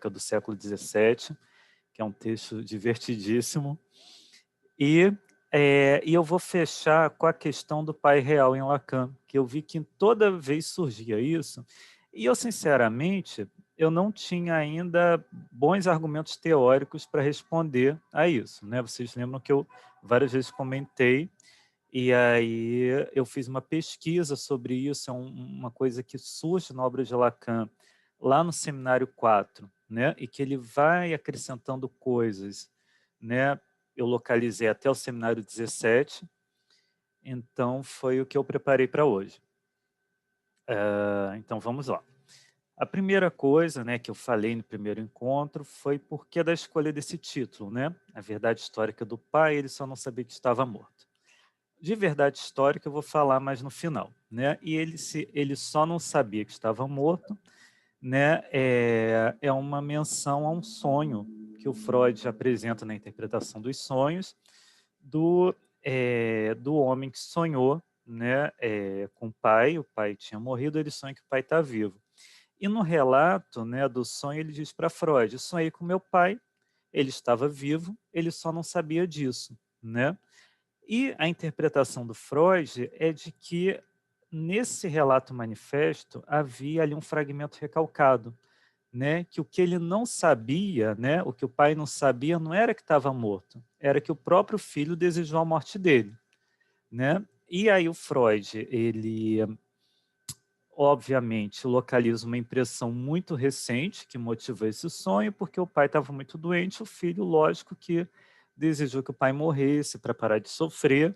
do século XVII, que é um texto divertidíssimo. E eu vou fechar com a questão do pai real em Lacan, que eu vi que toda vez surgia isso, e eu sinceramente, eu não tinha ainda bons argumentos teóricos para responder a isso, né. Vocês lembram que eu várias vezes comentei, e aí eu fiz uma pesquisa sobre isso, é uma coisa que surge na obra de Lacan, lá no Seminário 4, né, e que ele vai acrescentando coisas, né. Eu localizei até o Seminário 17, então foi o que eu preparei para hoje. Então vamos lá. A primeira coisa, né, que eu falei no primeiro encontro foi por que da escolha desse título, né, A Verdade Histórica do Pai, ele só não sabia que estava morto. De verdade histórica eu vou falar mais no final, né, e ele só não sabia que estava morto, né, é uma menção a um sonho que o Freud apresenta na interpretação dos sonhos, do homem que sonhou, né, com o pai tinha morrido, ele sonha que o pai está vivo. E no relato, né, do sonho ele diz para Freud: "Sonhei com meu pai, ele estava vivo, ele só não sabia disso", né. E a interpretação do Freud é de que, nesse relato manifesto, havia ali um fragmento recalcado, né, que o que ele não sabia, né, o que o pai não sabia não era que estava morto, era que o próprio filho desejou a morte dele, né. E aí o Freud, ele obviamente localiza uma impressão muito recente que motivou esse sonho, porque o pai estava muito doente, o filho, lógico que desejou que o pai morresse para parar de sofrer,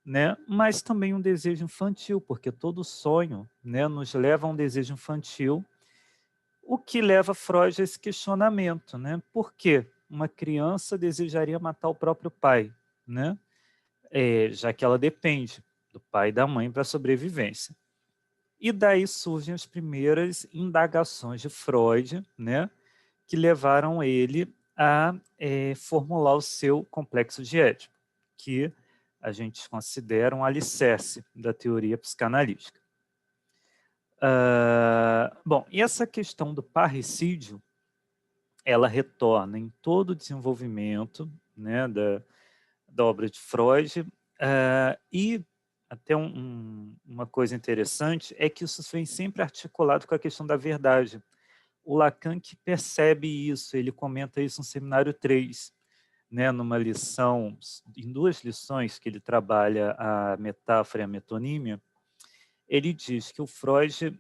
né, mas também um desejo infantil, porque todo sonho, né, nos leva a um desejo infantil, o que leva Freud a esse questionamento, né, por que uma criança desejaria matar o próprio pai, né, já que ela depende do pai e da mãe para a sobrevivência. E daí surgem as primeiras indagações de Freud, né, que levaram ele a, formular o seu complexo de Édipo, que a gente considera um alicerce da teoria psicanalítica. Bom, e essa questão do parricídio, ela retorna em todo o desenvolvimento, né, da obra de Freud, e até uma coisa interessante é que isso vem sempre articulado com a questão da verdade. O Lacan que percebe isso, ele comenta isso no Seminário 3, né, numa lição, em 2 lições que ele trabalha a metáfora e a metonímia, ele diz que o Freud,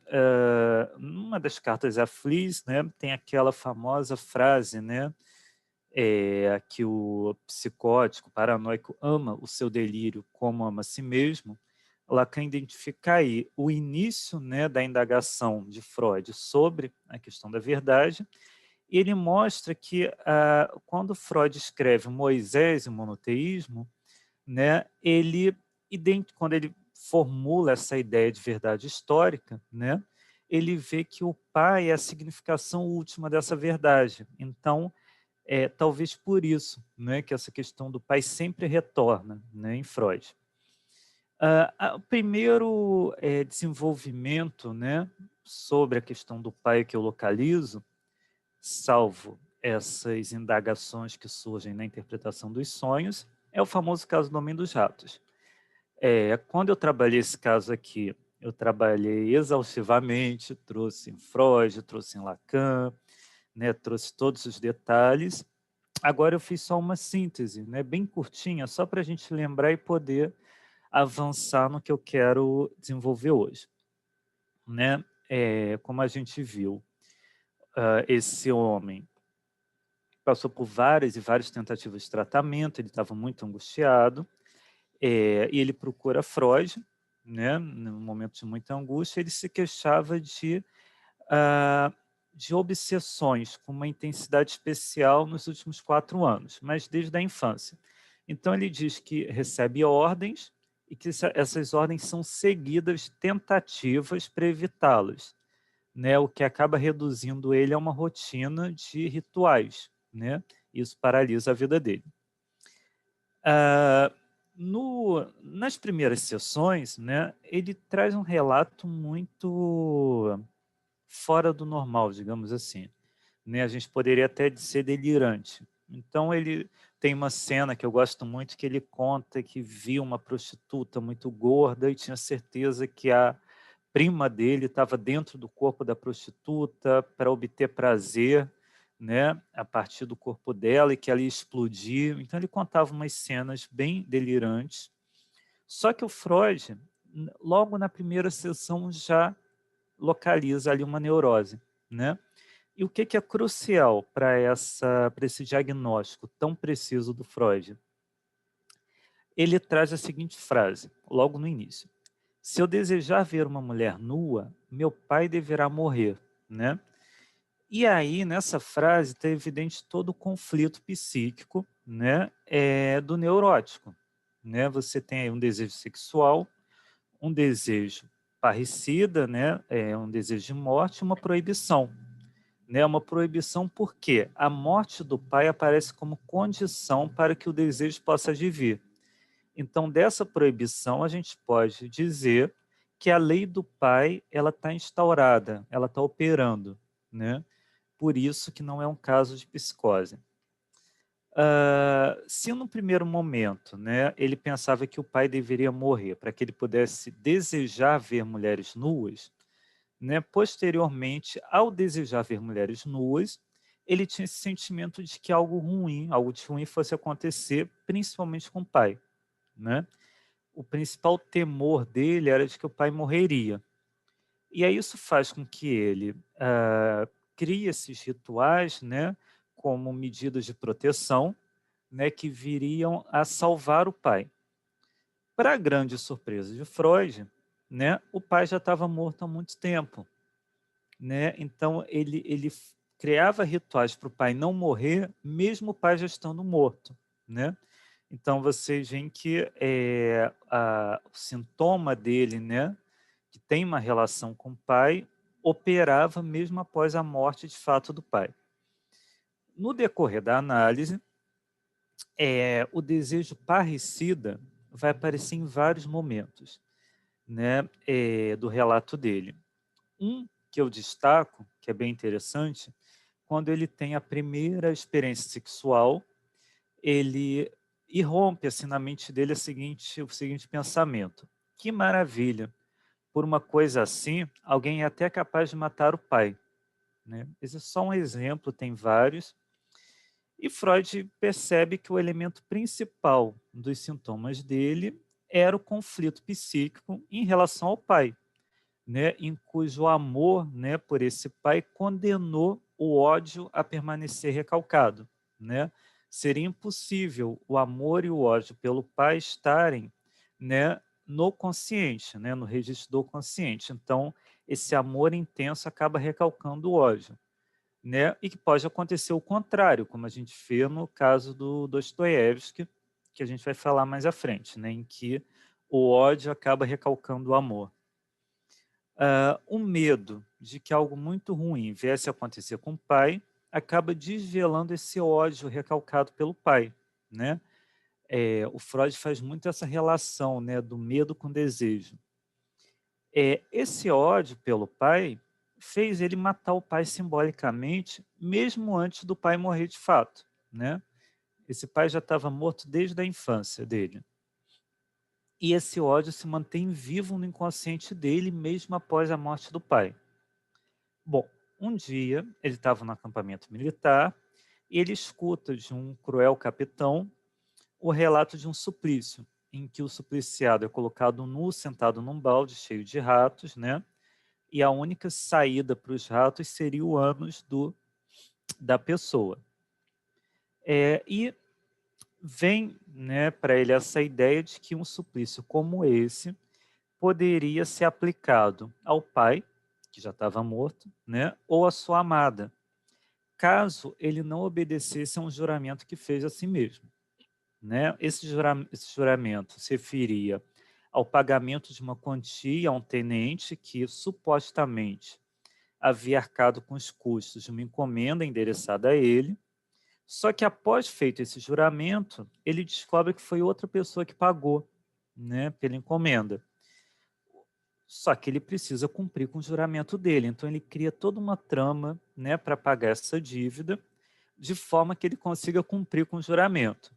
numa das cartas a Fliess, né, tem aquela famosa frase, né, que o psicótico, paranoico ama o seu delírio como ama a si mesmo. Lacan identifica aí o início, né, da indagação de Freud sobre a questão da verdade, e ele mostra que, quando Freud escreve Moisés e o monoteísmo, né, quando ele formula essa ideia de verdade histórica, né, ele vê que o pai é a significação última dessa verdade. Então, talvez por isso, né, que essa questão do pai sempre retorna, né, em Freud. O primeiro, desenvolvimento, né, sobre a questão do pai que eu localizo, salvo essas indagações que surgem na interpretação dos sonhos, é o famoso caso do Homem dos Ratos. Quando eu trabalhei esse caso aqui, eu trabalhei exaustivamente, trouxe em Freud, trouxe em Lacan, né, trouxe todos os detalhes. Agora eu fiz só uma síntese, né, bem curtinha, só para a gente lembrar e poder avançar no que eu quero desenvolver hoje, né. Como a gente viu, esse homem passou por várias e várias tentativas de tratamento, ele estava muito angustiado, e ele procura Freud, né, num momento de muita angústia, ele se queixava ah, de obsessões com uma intensidade especial nos últimos 4 anos, mas desde a infância. Então ele diz que recebe ordens e que essas ordens são seguidas tentativas para evitá-las, né, o que acaba reduzindo ele a uma rotina de rituais, né, isso paralisa a vida dele. Ah, nas primeiras sessões, né, ele traz um relato muito fora do normal, digamos assim. né? A gente poderia até dizer delirante. Então, ele tem uma cena que eu gosto muito, que ele conta que viu uma prostituta muito gorda e tinha certeza que a prima dele estava dentro do corpo da prostituta para obter prazer, né, a partir do corpo dela, e que ela ia explodir. Então, ele contava umas cenas bem delirantes. Só que o Freud, logo na primeira sessão, já localiza ali uma neurose, né? E o que é crucial para esse diagnóstico tão preciso do Freud? Ele traz a seguinte frase, logo no início: se eu desejar ver uma mulher nua, meu pai deverá morrer, né? E aí, nessa frase, está evidente todo o conflito psíquico, né, do neurótico, né? Você tem aí um desejo sexual, um desejo parricida, né, um desejo de morte, uma proibição, né? Uma proibição porque a morte do pai aparece como condição para que o desejo possa advir. Então, dessa proibição, a gente pode dizer que a lei do pai ela está instaurada, ela está operando, né? Por isso que não é um caso de psicose. Se no primeiro momento, né, ele pensava que o pai deveria morrer para que ele pudesse desejar ver mulheres nuas, né, posteriormente, ao desejar ver mulheres nuas, ele tinha esse sentimento de que algo de ruim fosse acontecer, principalmente com o pai, né? O principal temor dele era de que o pai morreria. E aí isso faz com que ele crie esses rituais, né, como medidas de proteção, né, que viriam a salvar o pai. Para grande surpresa de Freud, né, o pai já estava morto há muito tempo, né? Então ele criava rituais para o pai não morrer, mesmo o pai já estando morto, né? Então vocês veem que o sintoma dele, né, que tem uma relação com o pai, operava mesmo após a morte de fato do pai. No decorrer da análise, o desejo parricida vai aparecer em vários momentos, né, do relato dele. Um que eu destaco, que é bem interessante, quando ele tem a primeira experiência sexual, ele irrompe assim na mente dele o seguinte pensamento: que maravilha! Por uma coisa assim, alguém é até capaz de matar o pai, né? Esse é só um exemplo, tem vários. E Freud percebe que o elemento principal dos sintomas dele era o conflito psíquico em relação ao pai, né, em cujo amor, né, por esse pai condenou o ódio a permanecer recalcado, né? Seria impossível o amor e o ódio pelo pai estarem, né, no consciente, né, no registro do consciente. Então, esse amor intenso acaba recalcando o ódio, né? E que pode acontecer o contrário, como a gente vê no caso do Dostoiévski, que a gente vai falar mais à frente, né, em que o ódio acaba recalcando o amor. O medo de que algo muito ruim viesse a acontecer com o pai acaba desvelando esse ódio recalcado pelo pai, né? O Freud faz muito essa relação, né, do medo com desejo. Esse ódio pelo pai fez ele matar o pai simbolicamente, mesmo antes do pai morrer de fato, né? Esse pai já estava morto desde a infância dele. E esse ódio se mantém vivo no inconsciente dele, mesmo após a morte do pai. Bom, um dia ele estava no acampamento militar e ele escuta de um cruel capitão o relato de um suplício, em que o supliciado é colocado nu, sentado num balde cheio de ratos, né? E a única saída para os ratos seria o ânus da pessoa. E vem, né, para ele essa ideia de que um suplício como esse poderia ser aplicado ao pai, que já estava morto, né, ou à sua amada, caso ele não obedecesse a um juramento que fez a si mesmo, né? Esse juramento se referia ao pagamento de uma quantia a um tenente que supostamente havia arcado com os custos de uma encomenda endereçada a ele, só que após feito esse juramento, ele descobre que foi outra pessoa que pagou, né, pela encomenda. só que ele precisa cumprir com o juramento dele. Então, ele cria toda uma trama, né, para pagar essa dívida, de forma que ele consiga cumprir com o juramento.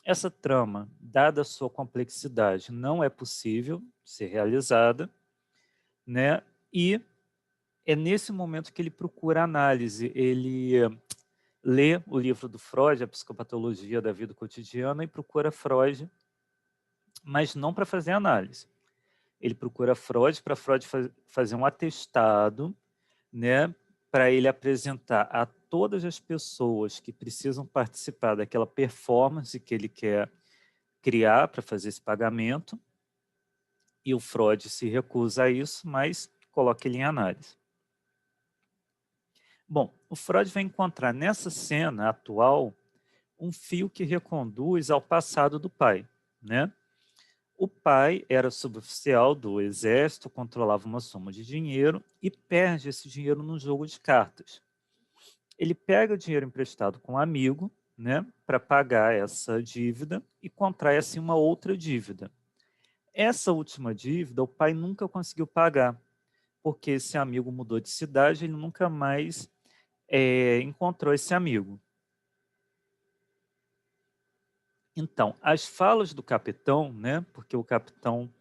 Essa trama, dada a sua complexidade, não é possível ser realizada, né? E é nesse momento que ele procura análise. Ele lê o livro do Freud, A Psicopatologia da Vida Cotidiana, e procura Freud, mas não para fazer análise. Ele procura Freud para Freud fazer um atestado, né, para ele apresentar a todas as pessoas que precisam participar daquela performance que ele quer criar para fazer esse pagamento, e o Freud se recusa a isso, mas coloca ele em análise. Bom, o Freud vai encontrar nessa cena atual um fio que reconduz ao passado do pai, né? O pai era suboficial do exército, controlava uma soma de dinheiro e perde esse dinheiro num jogo de cartas. Ele pega o dinheiro emprestado com um amigo, né, para pagar essa dívida e contrai assim uma outra dívida. Essa última dívida o pai nunca conseguiu pagar, porque esse amigo mudou de cidade, ele nunca mais encontrou esse amigo. Então, as falas do capitão, né, porque o capitão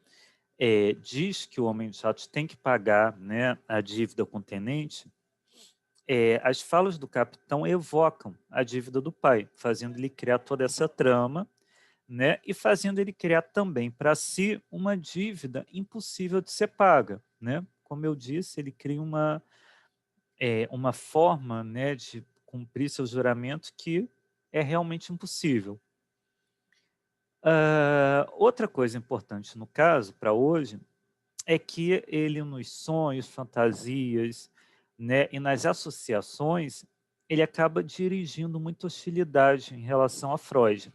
diz que o Homem de Jatos tem que pagar, né, a dívida com o tenente, as falas do capitão evocam a dívida do pai, fazendo ele criar toda essa trama, né, e fazendo ele criar também para si uma dívida impossível de ser paga, né? Como eu disse, ele cria uma forma, né, de cumprir seu juramento que é realmente impossível. Outra coisa importante no caso, para hoje, é que ele nos sonhos, fantasias, né, e nas associações, ele acaba dirigindo muita hostilidade em relação a Freud.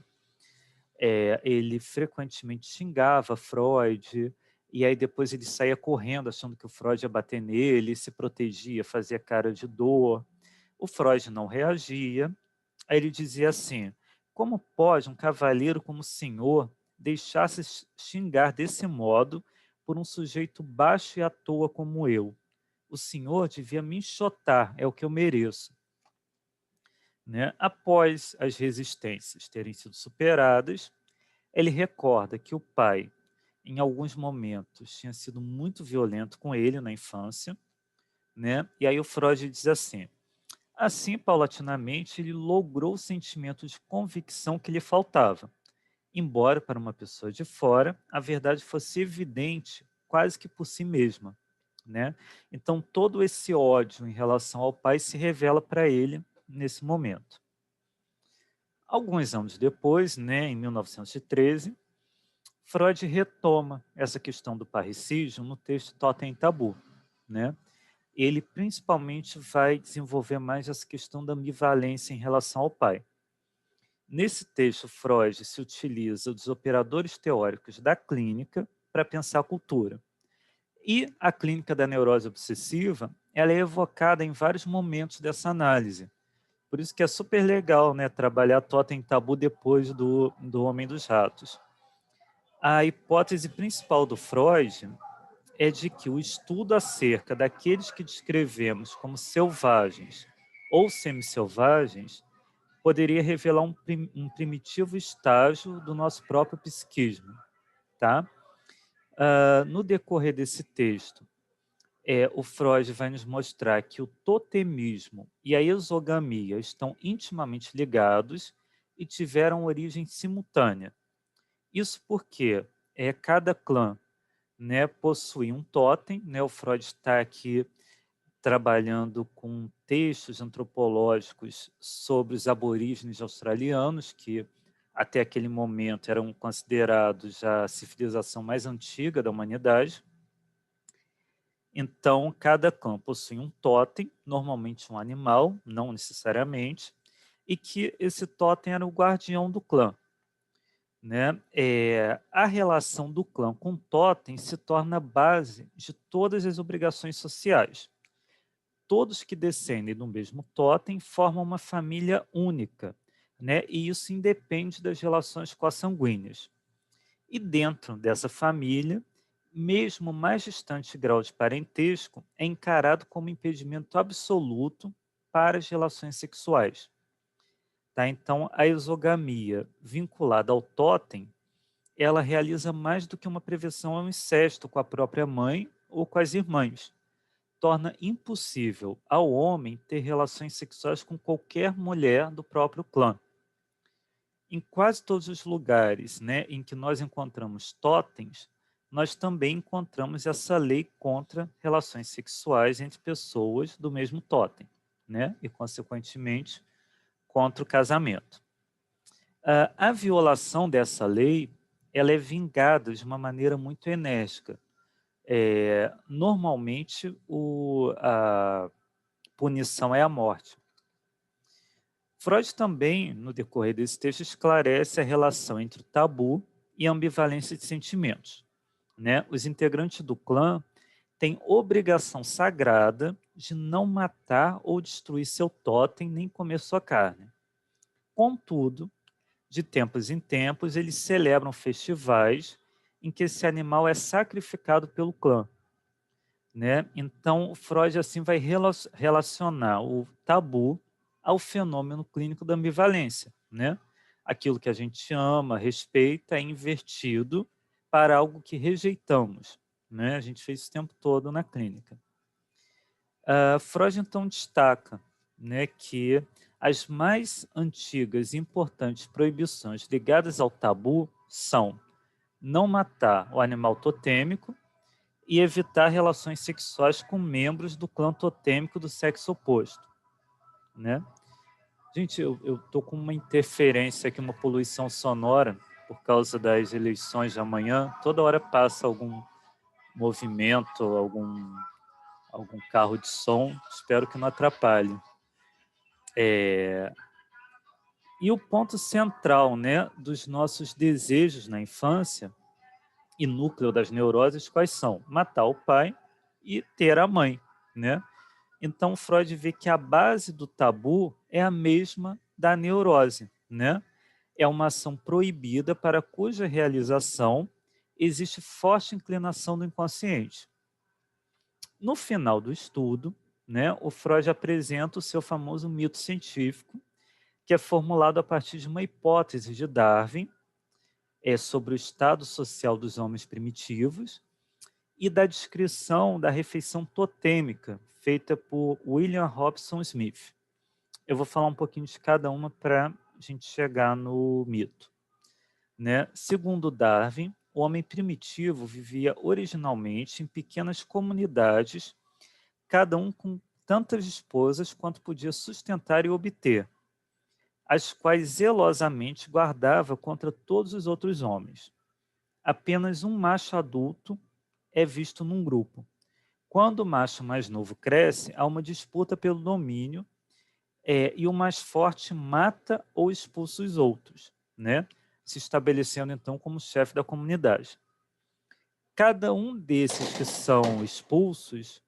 Ele frequentemente xingava Freud, e aí depois ele saía correndo achando que o Freud ia bater nele, se protegia, fazia cara de dor. O Freud não reagia. Aí ele dizia assim: como pode um cavalheiro como o senhor deixar-se xingar desse modo por um sujeito baixo e à toa como eu? O senhor devia me enxotar, é o que eu mereço. Né? Após as resistências terem sido superadas, ele recorda que o pai, em alguns momentos, tinha sido muito violento com ele na infância, né? E aí o Freud diz assim: assim, paulatinamente, ele logrou o sentimento de convicção que lhe faltava, embora para uma pessoa de fora a verdade fosse evidente quase que por si mesma, né? Então todo esse ódio em relação ao pai se revela para ele nesse momento. Alguns anos depois, né, em 1913, Freud retoma essa questão do parricídio no texto Totem e Tabu, né? Ele principalmente vai desenvolver mais essa questão da ambivalência em relação ao pai. Nesse texto, Freud se utiliza dos operadores teóricos da clínica para pensar a cultura. E a clínica da neurose obsessiva, ela é evocada em vários momentos dessa análise. Por isso que é super legal, né, trabalhar Totem e Tabu depois do Homem dos Ratos. A hipótese principal do Freud é de que o estudo acerca daqueles que descrevemos como selvagens ou semi-selvagens poderia revelar um primitivo estágio do nosso próprio psiquismo. Tá? No decorrer desse texto, o Freud vai nos mostrar que o totemismo e a exogamia estão intimamente ligados e tiveram origem simultânea. Isso porque cada clã, né, possui um totem, né? O Freud está aqui trabalhando com textos antropológicos sobre os aborígenes australianos, que até aquele momento eram considerados a civilização mais antiga da humanidade. Então, cada clã possui um totem, normalmente um animal, não necessariamente, e que esse totem era o guardião do clã. Né? A relação do clã com o totem se torna a base de todas as obrigações sociais. Todos que descendem do mesmo totem formam uma família única, né? E isso independe das relações consanguíneas. E dentro dessa família mesmo o mais distante grau de parentesco é encarado como impedimento absoluto para as relações sexuais. Tá? Então, a exogamia vinculada ao totem, ela realiza mais do que uma prevenção ao incesto com a própria mãe ou com as irmãs. Torna impossível ao homem ter relações sexuais com qualquer mulher do próprio clã. Em quase todos os lugares, né, em que nós encontramos totens, nós também encontramos essa lei contra relações sexuais entre pessoas do mesmo totem, né, e, consequentemente, contra o casamento. A violação dessa lei, ela é vingada de uma maneira muito enérgica. Normalmente, a punição é a morte. Freud também, no decorrer desse texto, esclarece a relação entre o tabu e a ambivalência de sentimentos. Né? Os integrantes do clã têm obrigação sagrada de não matar ou destruir seu totem nem comer sua carne. Contudo, de tempos em tempos, eles celebram festivais em que esse animal é sacrificado pelo clã. Né? Então, Freud assim vai relacionar o tabu ao fenômeno clínico da ambivalência. Né? Aquilo que a gente ama, respeita, é invertido para algo que rejeitamos. Né? A gente fez isso o tempo todo na clínica. Freud, então, destaca, né, que as mais antigas e importantes proibições ligadas ao tabu são não matar o animal totêmico e evitar relações sexuais com membros do clã totêmico do sexo oposto. Né? Gente, eu tô com uma interferência aqui, uma poluição sonora por causa das eleições de amanhã. Toda hora passa algum movimento, algum carro de som. Espero que não atrapalhe. E o ponto central, né, dos nossos desejos na infância e núcleo das neuroses, quais são? Matar o pai e ter a mãe, né? Então, Freud vê que a base do tabu é a mesma da neurose, né? É uma ação proibida para cuja realização existe forte inclinação do inconsciente. No final do estudo, né, o Freud apresenta o seu famoso mito científico, que é formulado a partir de uma hipótese de Darwin sobre o estado social dos homens primitivos e da descrição da refeição totêmica feita por William Robson Smith. Eu vou falar um pouquinho de cada uma para a gente chegar no mito. Né? Segundo Darwin, o homem primitivo vivia originalmente em pequenas comunidades, cada um com tantas esposas quanto podia sustentar e obter, as quais zelosamente guardava contra todos os outros homens. Apenas um macho adulto é visto num grupo. Quando o macho mais novo cresce, há uma disputa pelo domínio e o mais forte mata ou expulsa os outros, né? Se estabelecendo então como chefe da comunidade. Cada um desses que são expulsos,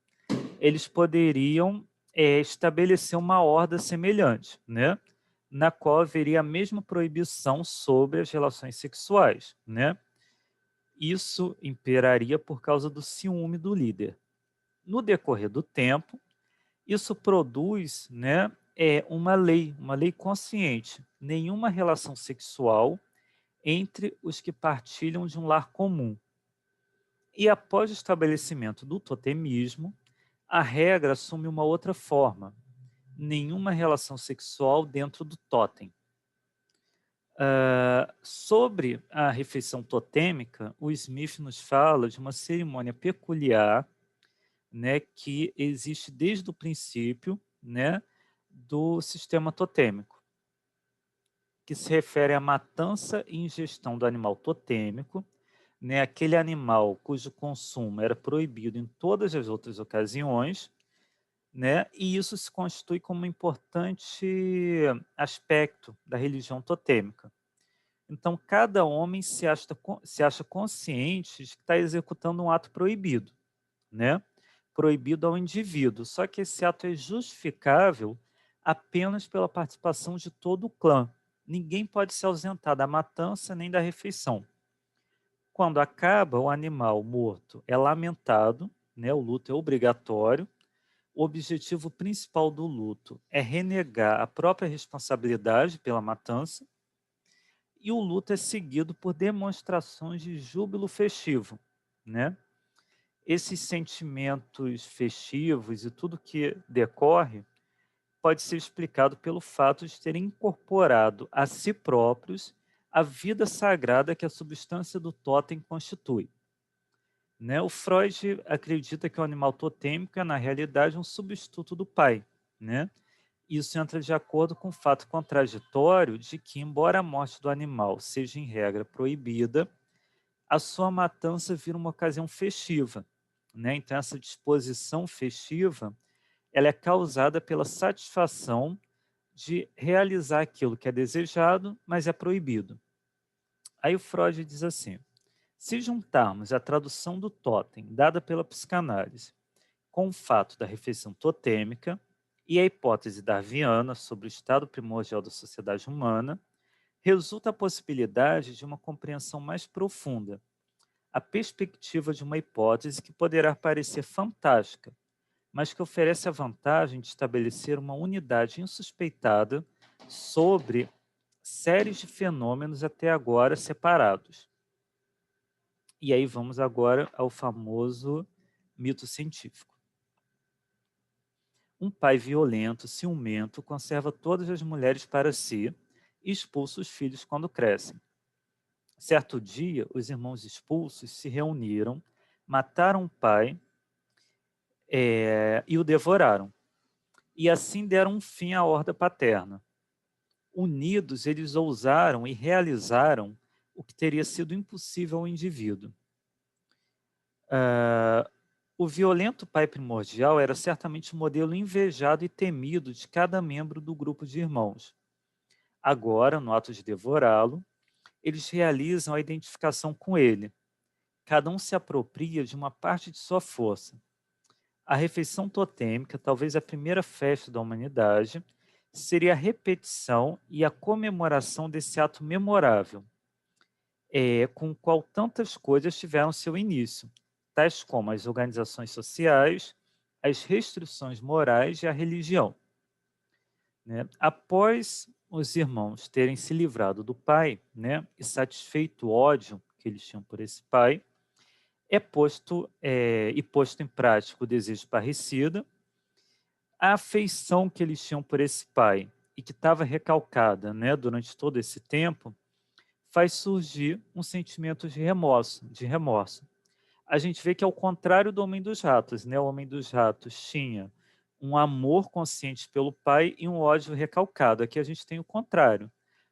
eles poderiam estabelecer uma horda semelhante, né? Na qual haveria a mesma proibição sobre as relações sexuais, né? Isso imperaria por causa do ciúme do líder. No decorrer do tempo, isso produz, né, uma lei consciente. Nenhuma relação sexual entre os que partilham de um lar comum. E após o estabelecimento do totemismo, a regra assume uma outra forma. Nenhuma relação sexual dentro do totem. Sobre a refeição totêmica, o Smith nos fala de uma cerimônia peculiar, né, que existe desde o princípio, né, do sistema totêmico, que se refere à matança e ingestão do animal totêmico, né, aquele animal cujo consumo era proibido em todas as outras ocasiões, né, e isso se constitui como um importante aspecto da religião totêmica. Então, cada homem se acha consciente de que está executando um ato proibido, né? Proibido ao indivíduo. Só que esse ato é justificável apenas pela participação de todo o clã. Ninguém pode se ausentar da matança nem da refeição. Quando acaba, o animal morto é lamentado, né? O luto é obrigatório. O objetivo principal do luto é renegar a própria responsabilidade pela matança, e o luto é seguido por demonstrações de júbilo festivo, né? Esses sentimentos festivos e tudo que decorre pode ser explicado pelo fato de terem incorporado a si próprios a vida sagrada que a substância do totem constitui. Né? O Freud acredita que o animal totêmico é, na realidade, um substituto do pai. Né? Isso entra de acordo com o fato contraditório de que, embora a morte do animal seja, em regra, proibida, a sua matança vira uma ocasião festiva. Né? Então, essa disposição festiva ela é causada pela satisfação de realizar aquilo que é desejado, mas é proibido. Aí o Freud diz assim: se juntarmos a tradução do totem dada pela psicanálise com o fato da refeição totêmica e a hipótese darwiniana sobre o estado primordial da sociedade humana, resulta a possibilidade de uma compreensão mais profunda, a perspectiva de uma hipótese que poderá parecer fantástica, mas que oferece a vantagem de estabelecer uma unidade insuspeitada sobre séries de fenômenos até agora separados. E aí vamos agora ao famoso mito científico. Um pai violento, ciumento, conserva todas as mulheres para si e expulsa os filhos quando crescem. Certo dia, os irmãos expulsos se reuniram, mataram o pai e o devoraram. E assim deram um fim à horda paterna. Unidos, eles ousaram e realizaram o que teria sido impossível ao indivíduo. O violento pai primordial era certamente o modelo invejado e temido de cada membro do grupo de irmãos. Agora, no ato de devorá-lo, eles realizam a identificação com ele. Cada um se apropria de uma parte de sua força. A refeição totêmica, talvez a primeira festa da humanidade, seria a repetição e a comemoração desse ato memorável, com o qual tantas coisas tiveram seu início, tais como as organizações sociais, as restrições morais e a religião. Né? Após os irmãos terem se livrado do pai, né, e satisfeito o ódio que eles tinham por esse pai, é posto em prática o desejo parricida, a afeição que eles tinham por esse pai e que estava recalcada, né, durante todo esse tempo, faz surgir um sentimento de remorso. A gente vê que é o contrário do Homem dos Ratos, né? O Homem dos Ratos tinha um amor consciente pelo pai e um ódio recalcado. Aqui a gente tem o contrário.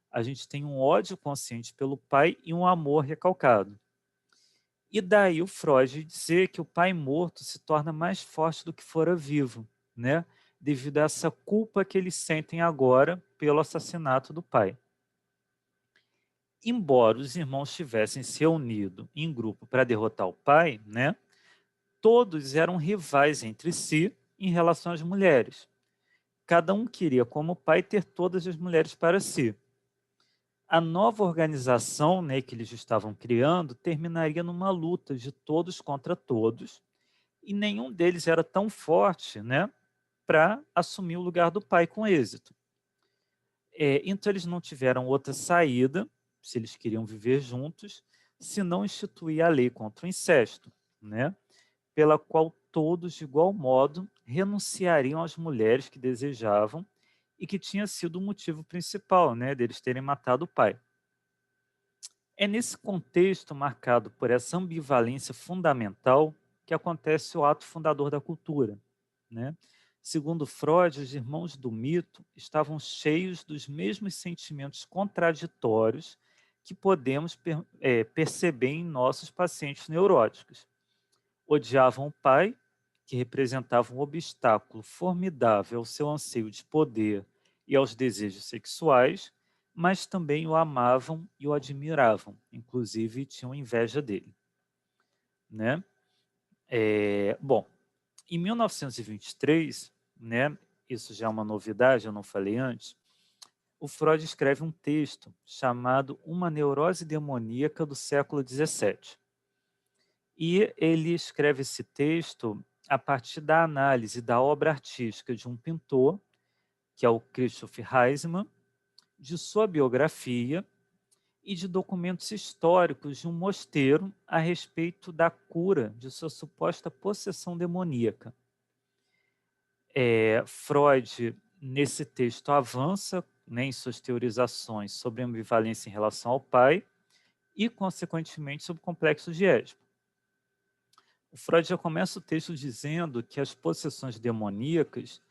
A gente tem um ódio consciente pelo pai e um amor recalcado. E daí o Freud dizer que o pai morto se torna mais forte do que fora vivo, né? Devido a essa culpa que eles sentem agora pelo assassinato do pai. Embora os irmãos tivessem se unido em grupo para derrotar o pai, né? Todos eram rivais entre si em relação às mulheres. Cada um queria, como pai, ter todas as mulheres para si. A nova organização, né, que eles estavam criando terminaria numa luta de todos contra todos, e nenhum deles era tão forte, né, para assumir o lugar do pai com êxito. Então eles não tiveram outra saída, se eles queriam viver juntos, se não instituir a lei contra o incesto, né, pela qual todos, de igual modo, renunciariam às mulheres que desejavam e que tinha sido o motivo principal, né, deles terem matado o pai. É nesse contexto marcado por essa ambivalência fundamental que acontece o ato fundador da cultura, né? Segundo Freud, os irmãos do mito estavam cheios dos mesmos sentimentos contraditórios que podemos perceber em nossos pacientes neuróticos. Odiavam o pai, que representava um obstáculo formidável ao seu anseio de poder e aos desejos sexuais, mas também o amavam e o admiravam, inclusive tinham inveja dele. Né? Bom, em 1923, né, isso já é uma novidade, eu não falei antes, o Freud escreve um texto chamado Uma Neurose Demoníaca do século XVII. E ele escreve esse texto a partir da análise da obra artística de um pintor, que é o Christoph Heisman, de sua biografia e de documentos históricos de um mosteiro a respeito da cura de sua suposta possessão demoníaca. Freud, nesse texto, avança, né, em suas teorizações sobre a ambivalência em relação ao pai e, consequentemente, sobre o complexo de Édipo. O Freud já começa o texto dizendo que as possessões demoníacas,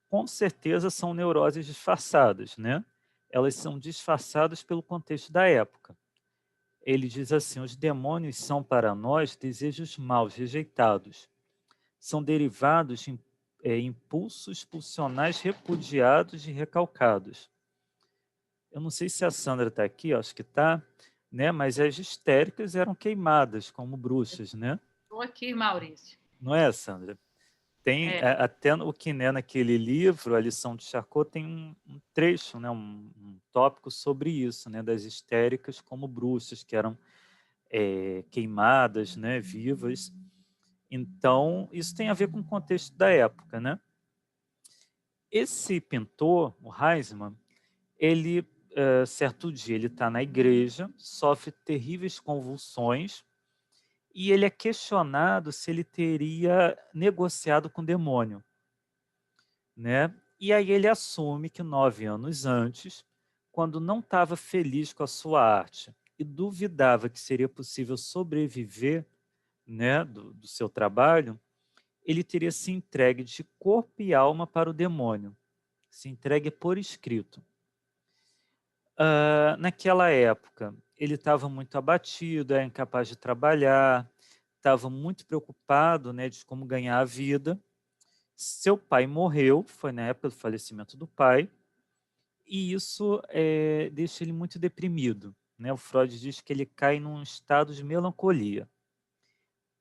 com certeza, são neuroses disfarçadas, né? Elas são disfarçadas pelo contexto da época. Ele diz assim: os demônios são para nós desejos maus rejeitados. São derivados de impulsos pulsionais repudiados e recalcados. Eu não sei se a Sandra está aqui, acho que está, né? Mas as histéricas eram queimadas como bruxas, né? Estou aqui, Maurício. Não é, Sandra? Tem até o Quiné, naquele livro, A Lição de Charcot, tem um trecho, né, um tópico sobre isso, né, das histéricas como bruxas, que eram queimadas, né, vivas. Então, isso tem a ver com o contexto da época, né? Esse pintor, o Heisman, ele, certo dia, ele está na igreja, sofre terríveis convulsões e ele é questionado se ele teria negociado com o demônio, né? E aí ele assume que 9 anos antes, quando não estava feliz com a sua arte e duvidava que seria possível sobreviver, né, do seu trabalho, ele teria se entregue de corpo e alma para o demônio, se entregue por escrito. Naquela época, ele estava muito abatido, era incapaz de trabalhar, estava muito preocupado, né, de como ganhar a vida. Seu pai morreu, foi na época do falecimento do pai, e isso deixa ele muito deprimido, né? O Freud diz que ele cai num estado de melancolia.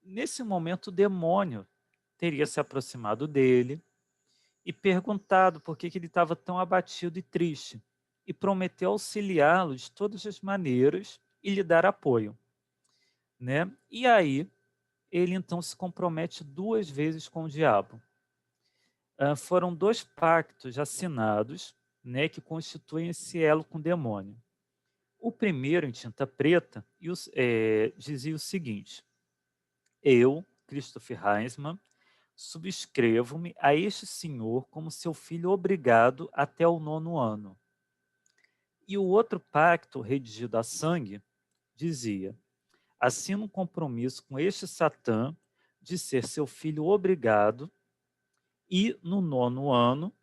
Nesse momento, o demônio teria se aproximado dele e perguntado por que ele estava tão abatido e triste, e prometeu auxiliá-lo de todas as maneiras e lhe dar apoio, né? E aí, ele então se compromete 2 vezes com o diabo. Foram 2 pactos assinados, né, que constituem esse elo com o demônio. O primeiro, em tinta preta, dizia o seguinte: eu, Christoph Heisman, subscrevo-me a este senhor como seu filho obrigado até o 9º ano. E o outro pacto, redigido a sangue, dizia: assino um compromisso com este Satã de ser seu filho obrigado e, no 9º ano,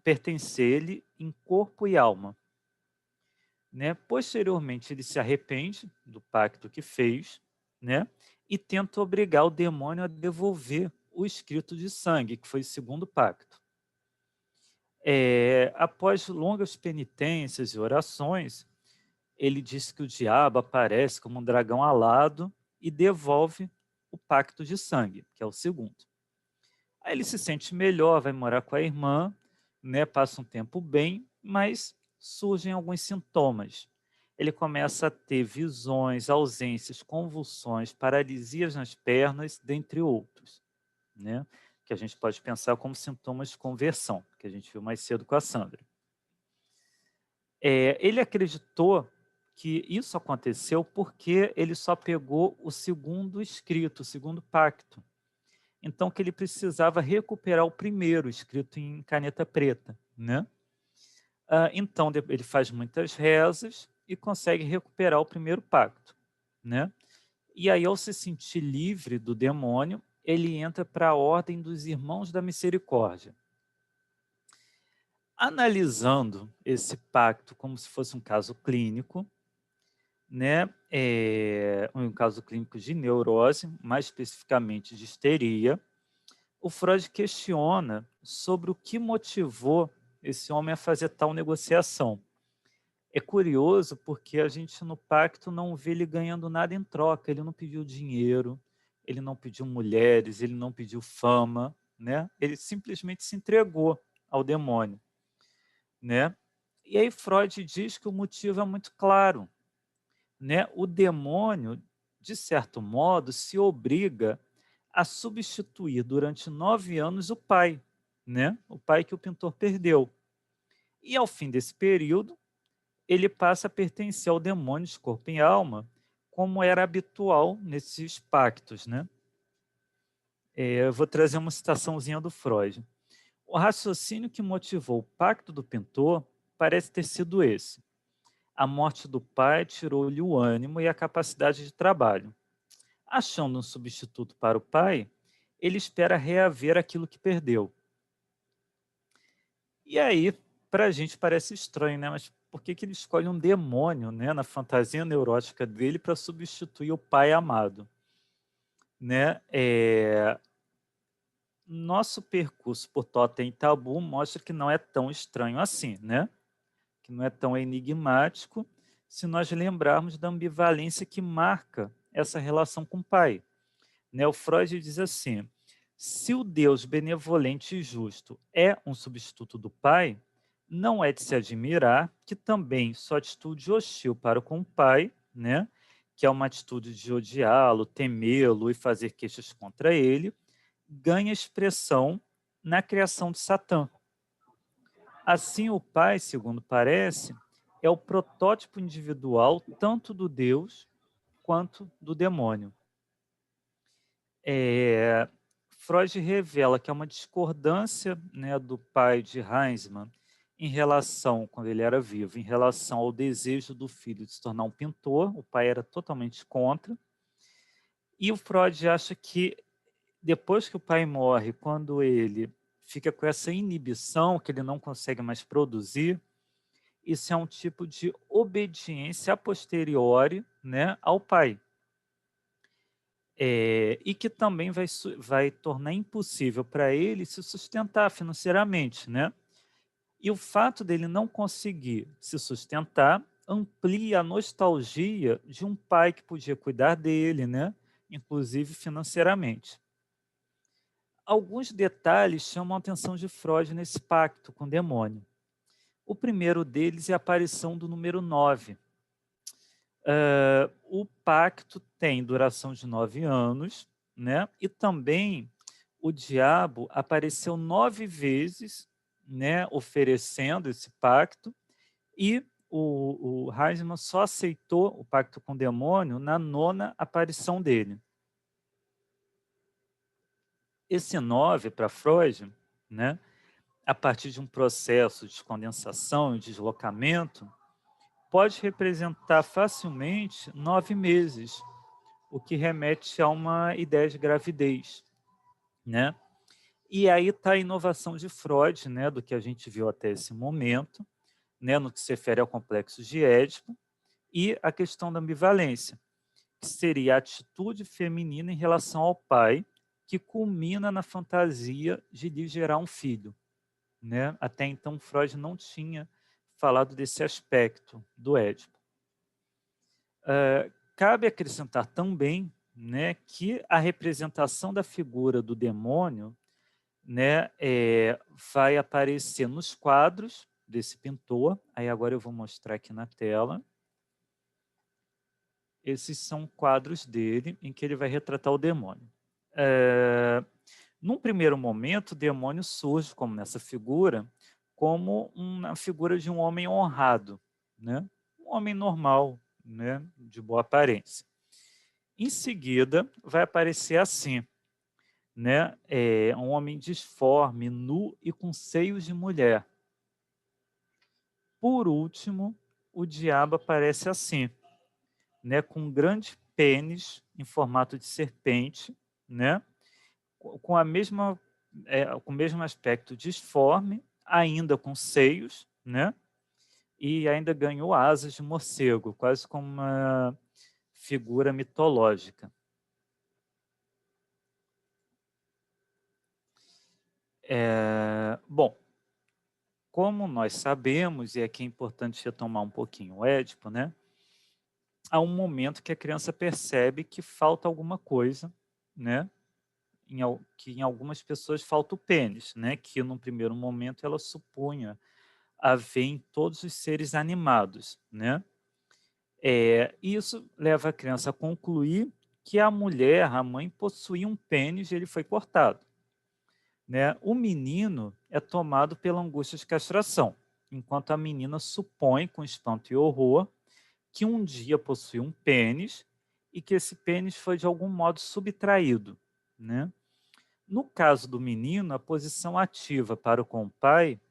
pertencer-lhe em corpo e alma. Né? Posteriormente, ele se arrepende do pacto que fez, né? E tenta obrigar o demônio a devolver o escrito de sangue, que foi o segundo pacto. Após longas penitências e orações, ele diz que o diabo aparece como um dragão alado e devolve o pacto de sangue, que é o segundo. Aí ele se sente melhor, vai morar com a irmã, né? Passa um tempo bem, mas surgem alguns sintomas. Ele começa a ter visões, ausências, convulsões, paralisias nas pernas, dentre outros, né? Que a gente pode pensar como sintomas de conversão, que a gente viu mais cedo com a Sandra. Ele acreditou que isso aconteceu porque ele só pegou o segundo escrito, o segundo pacto. Então, que ele precisava recuperar o primeiro, escrito em caneta preta, né? Então, ele faz muitas rezas e consegue recuperar o primeiro pacto, né? E aí, ao se sentir livre do demônio, ele entra para a Ordem dos Irmãos da Misericórdia. Analisando esse pacto como se fosse um caso clínico, né? Um caso clínico de neurose, mais especificamente de histeria, o Freud questiona sobre o que motivou esse homem a fazer tal negociação. É curioso porque a gente no pacto não vê ele ganhando nada em troca, ele não pediu dinheiro, ele não pediu mulheres, ele não pediu fama, né? Ele simplesmente se entregou ao demônio, né? E aí Freud diz que o motivo é muito claro, né? O demônio, de certo modo, se obriga a substituir durante 9 anos o pai, né? O pai que o pintor perdeu. E ao fim desse período, ele passa a pertencer ao demônio de corpo e alma, como era habitual nesses pactos, né? Eu vou trazer uma citaçãozinha do Freud. O raciocínio que motivou o pacto do pintor parece ter sido esse: a morte do pai tirou-lhe o ânimo e a capacidade de trabalho. Achando um substituto para o pai, ele espera reaver aquilo que perdeu. E aí, para a gente parece estranho, né? Mas por que ele escolhe um demônio, né, na fantasia neurótica dele para substituir o pai amado? Né? Nosso percurso por Totem e Tabu mostra que não é tão estranho assim, né? Que não é tão enigmático se nós lembrarmos da ambivalência que marca essa relação com o pai. Né? O Freud diz assim: se o Deus benevolente e justo é um substituto do pai, não é de se admirar que também sua atitude hostil para com o pai, né, que é uma atitude de odiá-lo, temê-lo e fazer queixas contra ele, ganha expressão na criação de Satã. Assim, o pai, segundo parece, é o protótipo individual tanto do Deus quanto do demônio. Freud revela que é uma discordância, né, do pai de Heinzmann em relação, quando ele era vivo, em relação ao desejo do filho de se tornar um pintor. O pai era totalmente contra. E o Freud acha que depois que o pai morre, quando ele fica com essa inibição, que ele não consegue mais produzir, isso é um tipo de obediência a posteriori, né, ao pai. E que também vai tornar impossível para ele se sustentar financeiramente, né? E o fato dele não conseguir se sustentar amplia a nostalgia de um pai que podia cuidar dele, né? Inclusive financeiramente. Alguns detalhes chamam a atenção de Freud nesse pacto com o demônio. O primeiro deles é a aparição do número 9. O pacto tem duração de 9 anos, né? E também o diabo apareceu 9 vezes, né, oferecendo esse pacto, e o Heisman só aceitou o pacto com o demônio na 9ª aparição dele. Esse 9, para Freud, né, a partir de um processo de condensação e deslocamento, pode representar facilmente 9 meses, o que remete a uma ideia de gravidez, né? E aí está a inovação de Freud, né, do que a gente viu até esse momento, né, no que se refere ao complexo de Édipo, e a questão da ambivalência, que seria a atitude feminina em relação ao pai, que culmina na fantasia de lhe gerar um filho. Né? Até então, Freud não tinha falado desse aspecto do Édipo. Cabe acrescentar também, né, que a representação da figura do demônio, né, vai aparecer nos quadros desse pintor. Aí agora eu vou mostrar aqui na tela. Esses são quadros dele em que ele vai retratar o demônio. Num primeiro momento, o demônio surge como nessa figura, como uma figura de um homem honrado, né? Um homem normal, né, de boa aparência. Em seguida, vai aparecer assim, né, um homem disforme, nu e com seios de mulher. Por último, o diabo aparece assim, né, com um grande pênis em formato de serpente, né, com com o mesmo aspecto disforme, ainda com seios, né, e ainda ganhou asas de morcego, quase como uma figura mitológica. Bom, como nós sabemos, e aqui é importante retomar um pouquinho o Édipo, né? Há um momento que a criança percebe que falta alguma coisa, né? Que em algumas pessoas falta o pênis, né? Que no primeiro momento ela supunha haver em todos os seres animados, né? Isso leva a criança a concluir que a mulher, a mãe, possuía um pênis e ele foi cortado, né? O menino é tomado pela angústia de castração, enquanto a menina supõe, com espanto e horror, que um dia possuiu um pênis e que esse pênis foi de algum modo subtraído, né? No caso do menino, a posição ativa para com o pai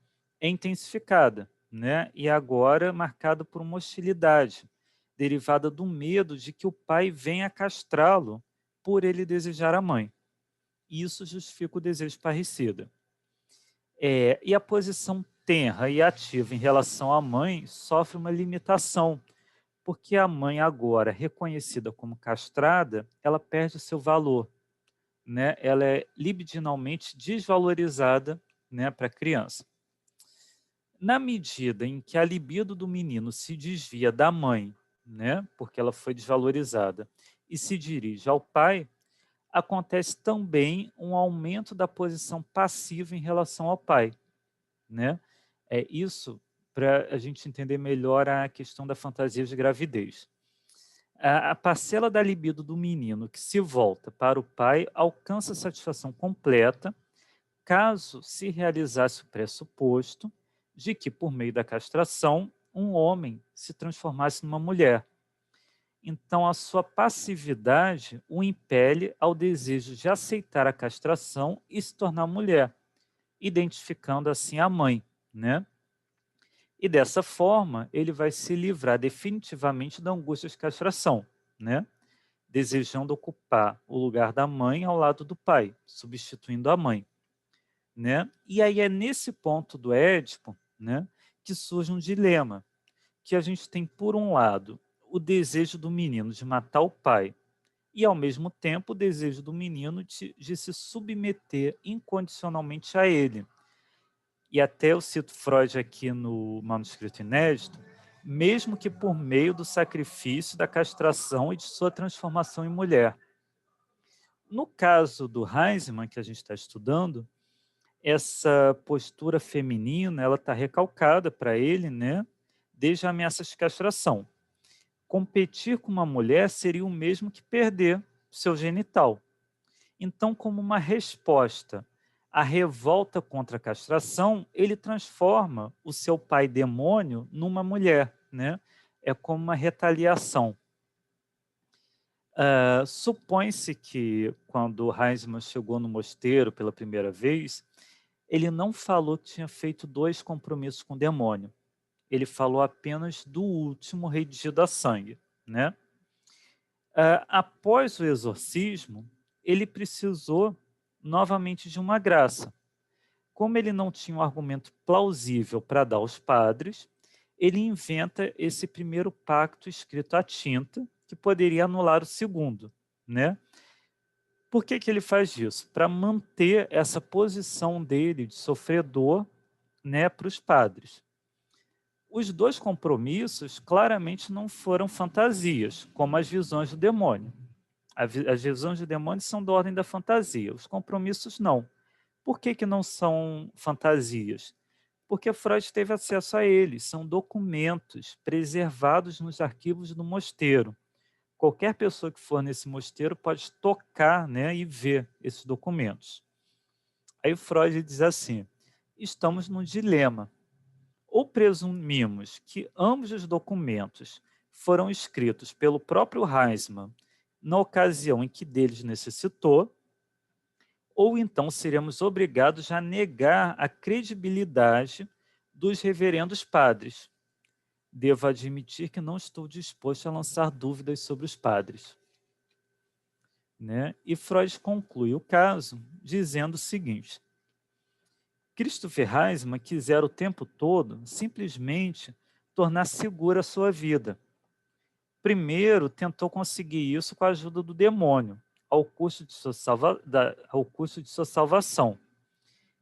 é intensificada, né? E agora marcada por uma hostilidade, derivada do medo de que o pai venha castrá-lo por ele desejar a mãe. Isso justifica o desejo parricida. E a posição tenra e ativa em relação à mãe sofre uma limitação, porque a mãe agora, reconhecida como castrada, ela perde o seu valor, né? Ela é libidinalmente desvalorizada, né, para a criança. Na medida em que a libido do menino se desvia da mãe, né, porque ela foi desvalorizada, e se dirige ao pai, acontece também um aumento da posição passiva em relação ao pai, né? É isso para a gente entender melhor a questão da fantasia de gravidez. A parcela da libido do menino que se volta para o pai alcança satisfação completa caso se realizasse o pressuposto de que, por meio da castração, um homem se transformasse numa mulher. Então, a sua passividade o impele ao desejo de aceitar a castração e se tornar mulher, identificando assim a mãe, né? E dessa forma, ele vai se livrar definitivamente da angústia de castração, né? Desejando ocupar o lugar da mãe ao lado do pai, substituindo a mãe, né? E aí é nesse ponto do Édipo, né, que surge um dilema, que a gente tem, por um lado, o desejo do menino de matar o pai e, ao mesmo tempo, o desejo do menino de se submeter incondicionalmente a ele. E até eu cito Freud aqui no manuscrito inédito, mesmo que por meio do sacrifício, da castração e de sua transformação em mulher. No caso do Heisman, que a gente está estudando, essa postura feminina, ela está recalcada para ele, né, desde a ameaça de castração. Competir com uma mulher seria o mesmo que perder seu genital. Então, como uma resposta à revolta contra a castração, ele transforma o seu pai demônio numa mulher, né? É como uma retaliação. Supõe-se que, quando Heisman chegou no mosteiro pela primeira vez, ele não falou que tinha feito 2 compromissos com o demônio. Ele falou apenas do último, redigido a sangue, né? Após o exorcismo, ele precisou novamente de uma graça. Como ele não tinha um argumento plausível para dar aos padres, ele inventa esse primeiro pacto escrito à tinta, que poderia anular o segundo, né? Por que ele faz isso? Para manter essa posição dele de sofredor, né, para os padres. Os 2 compromissos claramente não foram fantasias, como as visões do demônio. As visões do demônio são da ordem da fantasia, os compromissos não. Por que não são fantasias? Porque Freud teve acesso a eles, são documentos preservados nos arquivos do mosteiro. Qualquer pessoa que for nesse mosteiro pode tocar, né, e ver esses documentos. Aí Freud diz assim: estamos num dilema. Ou presumimos que ambos os documentos foram escritos pelo próprio Heisman na ocasião em que deles necessitou, ou então seremos obrigados a negar a credibilidade dos reverendos padres. Devo admitir que não estou disposto a lançar dúvidas sobre os padres. Né? E Freud conclui o caso dizendo o seguinte: Christopher Heisman quisera o tempo todo simplesmente tornar segura a sua vida. Primeiro, tentou conseguir isso com a ajuda do demônio, ao custo de sua salvação.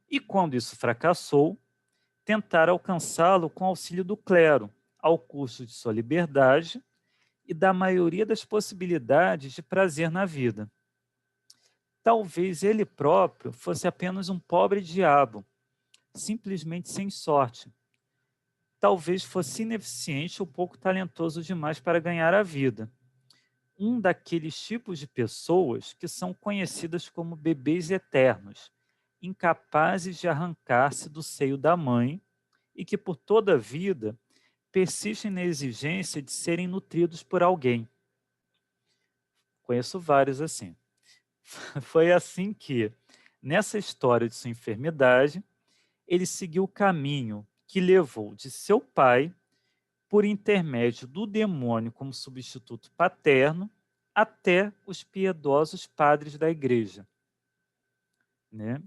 E quando isso fracassou, tentar alcançá-lo com auxílio do clero, ao custo de sua liberdade e da maioria das possibilidades de prazer na vida. Talvez ele próprio fosse apenas um pobre diabo, simplesmente sem sorte. Talvez fosse ineficiente ou pouco talentoso demais para ganhar a vida. um daqueles tipos de pessoas que são conhecidas como bebês eternos, incapazes de arrancar-se do seio da mãe e que por toda a vida persistem na exigência de serem nutridos por alguém. Conheço vários assim. Foi assim que, nessa história de sua enfermidade, ele seguiu o caminho que levou de seu pai, por intermédio do demônio como substituto paterno, até os piedosos padres da igreja, né?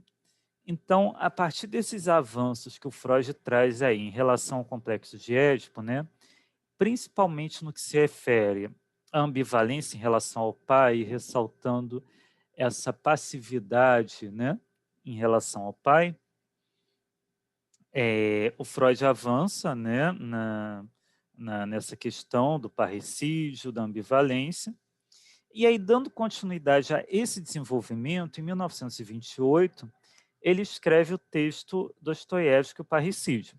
Então, a partir desses avanços que o Freud traz aí em relação ao complexo de Édipo, né, principalmente no que se refere à ambivalência em relação ao pai, ressaltando essa passividade, né, em relação ao pai, o Freud avança, né, nessa questão do parricídio, da ambivalência, e aí, dando continuidade a esse desenvolvimento, em 1928, ele escreve o texto Dostoiévski, O Parricídio.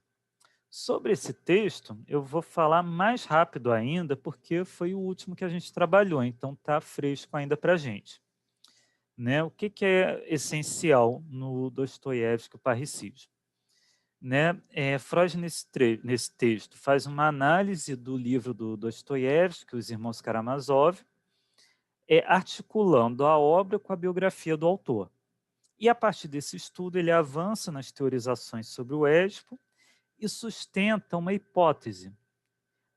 Sobre esse texto, eu vou falar mais rápido ainda, porque foi o último que a gente trabalhou, então está fresco ainda para a gente. Né? O que é essencial no Dostoiévski, O Parricídio? Né? Freud, nesse texto, faz uma análise do livro do Dostoiévski, Os Irmãos Karamazov, articulando a obra com a biografia do autor. E, a partir desse estudo, ele avança nas teorizações sobre o Édipo e sustenta uma hipótese,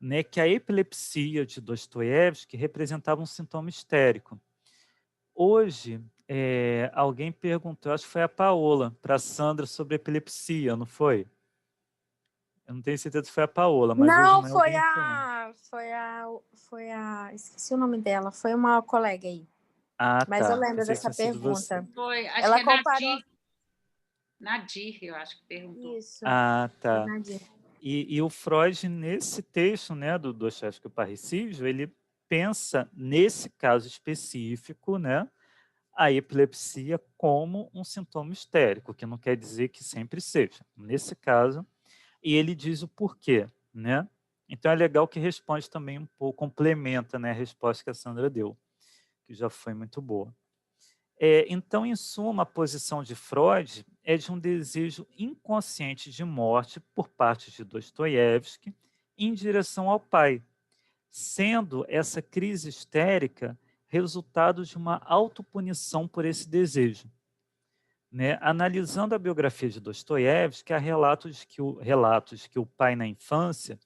né, que a epilepsia de Dostoiévski representava um sintoma histérico. Hoje, alguém perguntou, acho que foi a Paola, para a Sandra sobre epilepsia, não foi? Eu não tenho certeza se foi a Paola, mas hoje Não, não é foi alguém falando. foi a, esqueci o nome dela, foi uma colega aí. Ah, Mas eu tá. lembro Pensei que dessa tinha sido você. pergunta. Foi, acho Ela que é comparou. Nadir, eu acho que perguntou. Isso. Ah, tá. Nadir. E o Freud, nesse texto, né, do Dostoiévski, O Parricídio, ele pensa, nesse caso específico, né, a epilepsia como um sintoma histérico, que não quer dizer que sempre seja. Nesse caso, e ele diz o porquê, né? Então é legal que responde também um pouco, complementa, né, a resposta que a Sandra deu, que já foi muito boa. Então, em suma, a posição de Freud é de um desejo inconsciente de morte por parte de Dostoiévski em direção ao pai, sendo essa crise histérica resultado de uma autopunição por esse desejo. Né? Analisando a biografia de Dostoiévski, há relatos que o pai na infância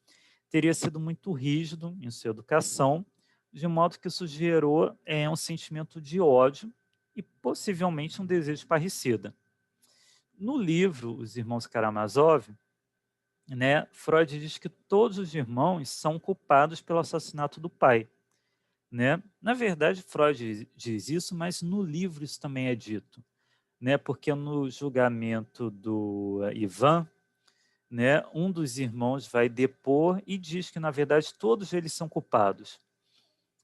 teria sido muito rígido em sua educação, de modo que isso gerou um sentimento de ódio e possivelmente um desejo parricida. No livro Os Irmãos Karamazov, né, Freud diz que todos os irmãos são culpados pelo assassinato do pai. Né? Na verdade, Freud diz isso, mas no livro isso também é dito. Né? Porque no julgamento do Ivan, né, um dos irmãos vai depor e diz que, na verdade, todos eles são culpados.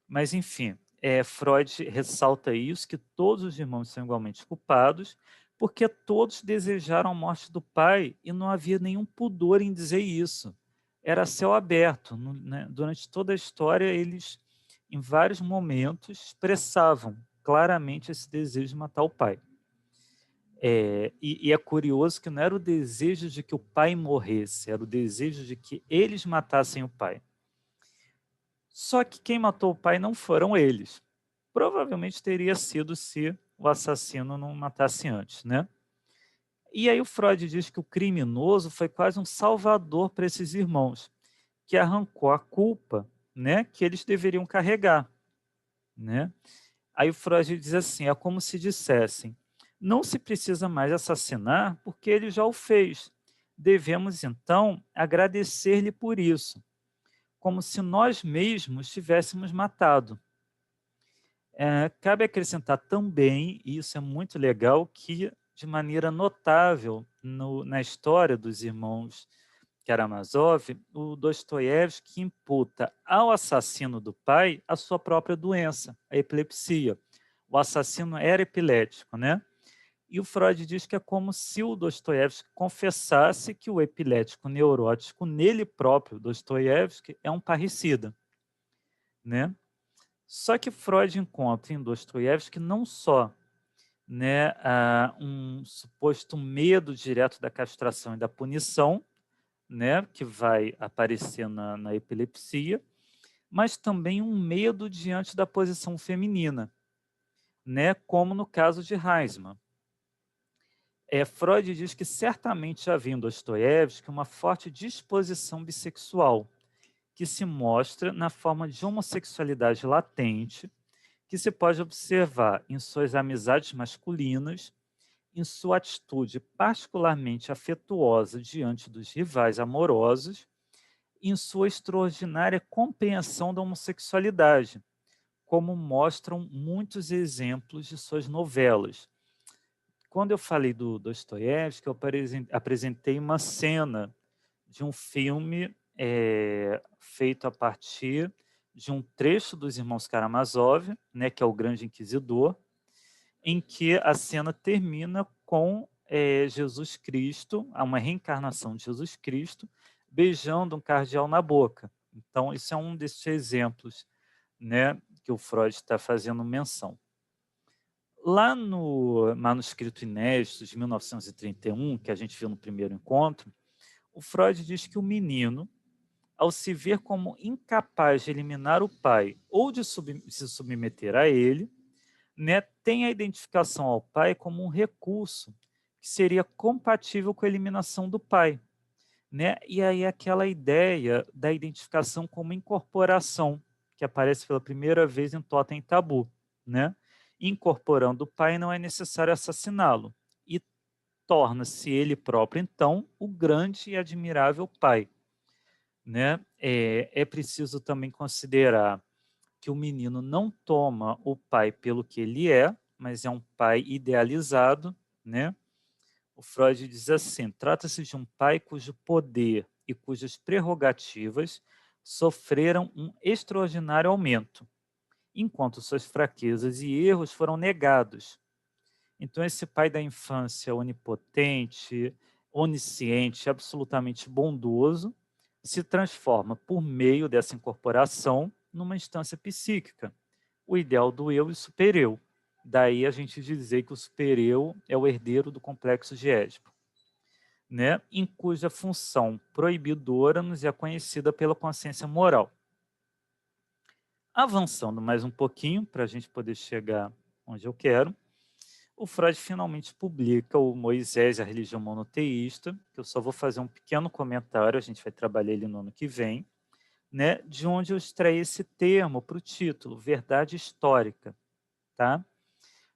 Mas, enfim, Freud ressalta isso, que todos os irmãos são igualmente culpados, porque todos desejaram a morte do pai e não havia nenhum pudor em dizer isso. Era céu aberto. Né? Durante toda a história, eles, em vários momentos, expressavam claramente esse desejo de matar o pai. E é curioso que não era o desejo de que o pai morresse, era o desejo de que eles matassem o pai. Só que quem matou o pai não foram eles. Provavelmente teria sido se o assassino não matasse antes, né? E aí o Freud diz que o criminoso foi quase um salvador para esses irmãos, que arrancou a culpa, né, que eles deveriam carregar, né? Aí o Freud diz assim, é como se dissessem, não se precisa mais assassinar porque ele já o fez. Devemos, então, agradecer-lhe por isso, como se nós mesmos tivéssemos matado. Cabe acrescentar também, e isso é muito legal, que de maneira notável na história dos irmãos Karamazov, o Dostoiévski imputa ao assassino do pai a sua própria doença, a epilepsia. O assassino era epilético, né? E o Freud diz que é como se o Dostoiévski confessasse que o epilético neurótico nele próprio, Dostoiévski, é um parricida, né? Só que Freud encontra em Dostoiévski não só, né, um suposto medo direto da castração e da punição, né, que vai aparecer na epilepsia, mas também um medo diante da posição feminina, né, como no caso de Heisman. Freud diz que certamente havia em Dostoiévski uma forte disposição bissexual, que se mostra na forma de homossexualidade latente, que se pode observar em suas amizades masculinas, em sua atitude particularmente afetuosa diante dos rivais amorosos, e em sua extraordinária compreensão da homossexualidade, como mostram muitos exemplos de suas novelas. Quando eu falei do Dostoiévski, eu apresentei uma cena de um filme feito a partir de um trecho dos Irmãos Karamazov, né, que é o Grande Inquisidor, em que a cena termina com Jesus Cristo, uma reencarnação de Jesus Cristo, beijando um cardeal na boca. Então, isso é um desses exemplos, né, que o Freud está fazendo menção. Lá no manuscrito inédito de 1931, que a gente viu no primeiro encontro, o Freud diz que o menino, ao se ver como incapaz de eliminar o pai ou de se submeter a ele, né, tem a identificação ao pai como um recurso que seria compatível com a eliminação do pai. Né? E aí aquela ideia da identificação como incorporação, que aparece pela primeira vez em Totem e Tabu. Né? Incorporando o pai, não é necessário assassiná-lo. E torna-se ele próprio, então, o grande e admirável pai. Né? É preciso também considerar que o menino não toma o pai pelo que ele é, mas é um pai idealizado, né? O Freud diz assim: trata-se de um pai cujo poder e cujas prerrogativas sofreram um extraordinário aumento, enquanto suas fraquezas e erros foram negados. Então, esse pai da infância onipotente, onisciente, absolutamente bondoso, se transforma, por meio dessa incorporação, numa instância psíquica, o ideal do eu e supereu. Daí a gente dizer que o supereu é o herdeiro do complexo de Édipo, né? Em cuja função proibidora nos é conhecida pela consciência moral. Avançando mais um pouquinho, para a gente poder chegar onde eu quero, o Freud finalmente publica o Moisés e a Religião Monoteísta, que eu só vou fazer um pequeno comentário, a gente vai trabalhar ele no ano que vem, né, de onde eu extraí esse termo para o título, Verdade Histórica. Tá?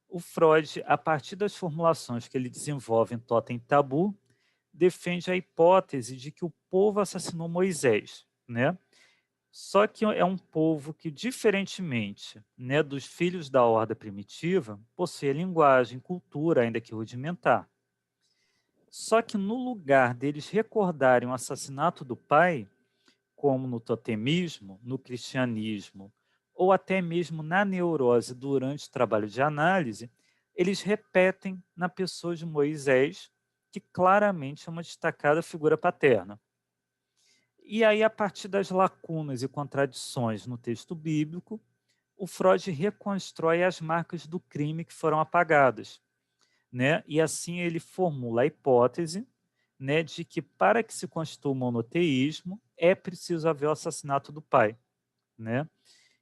O Freud, a partir das formulações que ele desenvolve em Totem e Tabu, defende a hipótese de que o povo assassinou Moisés. Né? Só que é um povo que, diferentemente, né, dos filhos da horda primitiva, possui linguagem, cultura, ainda que rudimentar. Só que no lugar deles recordarem o assassinato do pai, como no totemismo, no cristianismo, ou até mesmo na neurose durante o trabalho de análise, eles repetem na pessoa de Moisés, que claramente é uma destacada figura paterna. E aí, a partir das lacunas e contradições no texto bíblico, o Freud reconstrói as marcas do crime que foram apagadas. Né? E assim ele formula a hipótese, né, de que para que se constitua o monoteísmo, é preciso haver o assassinato do pai. Né?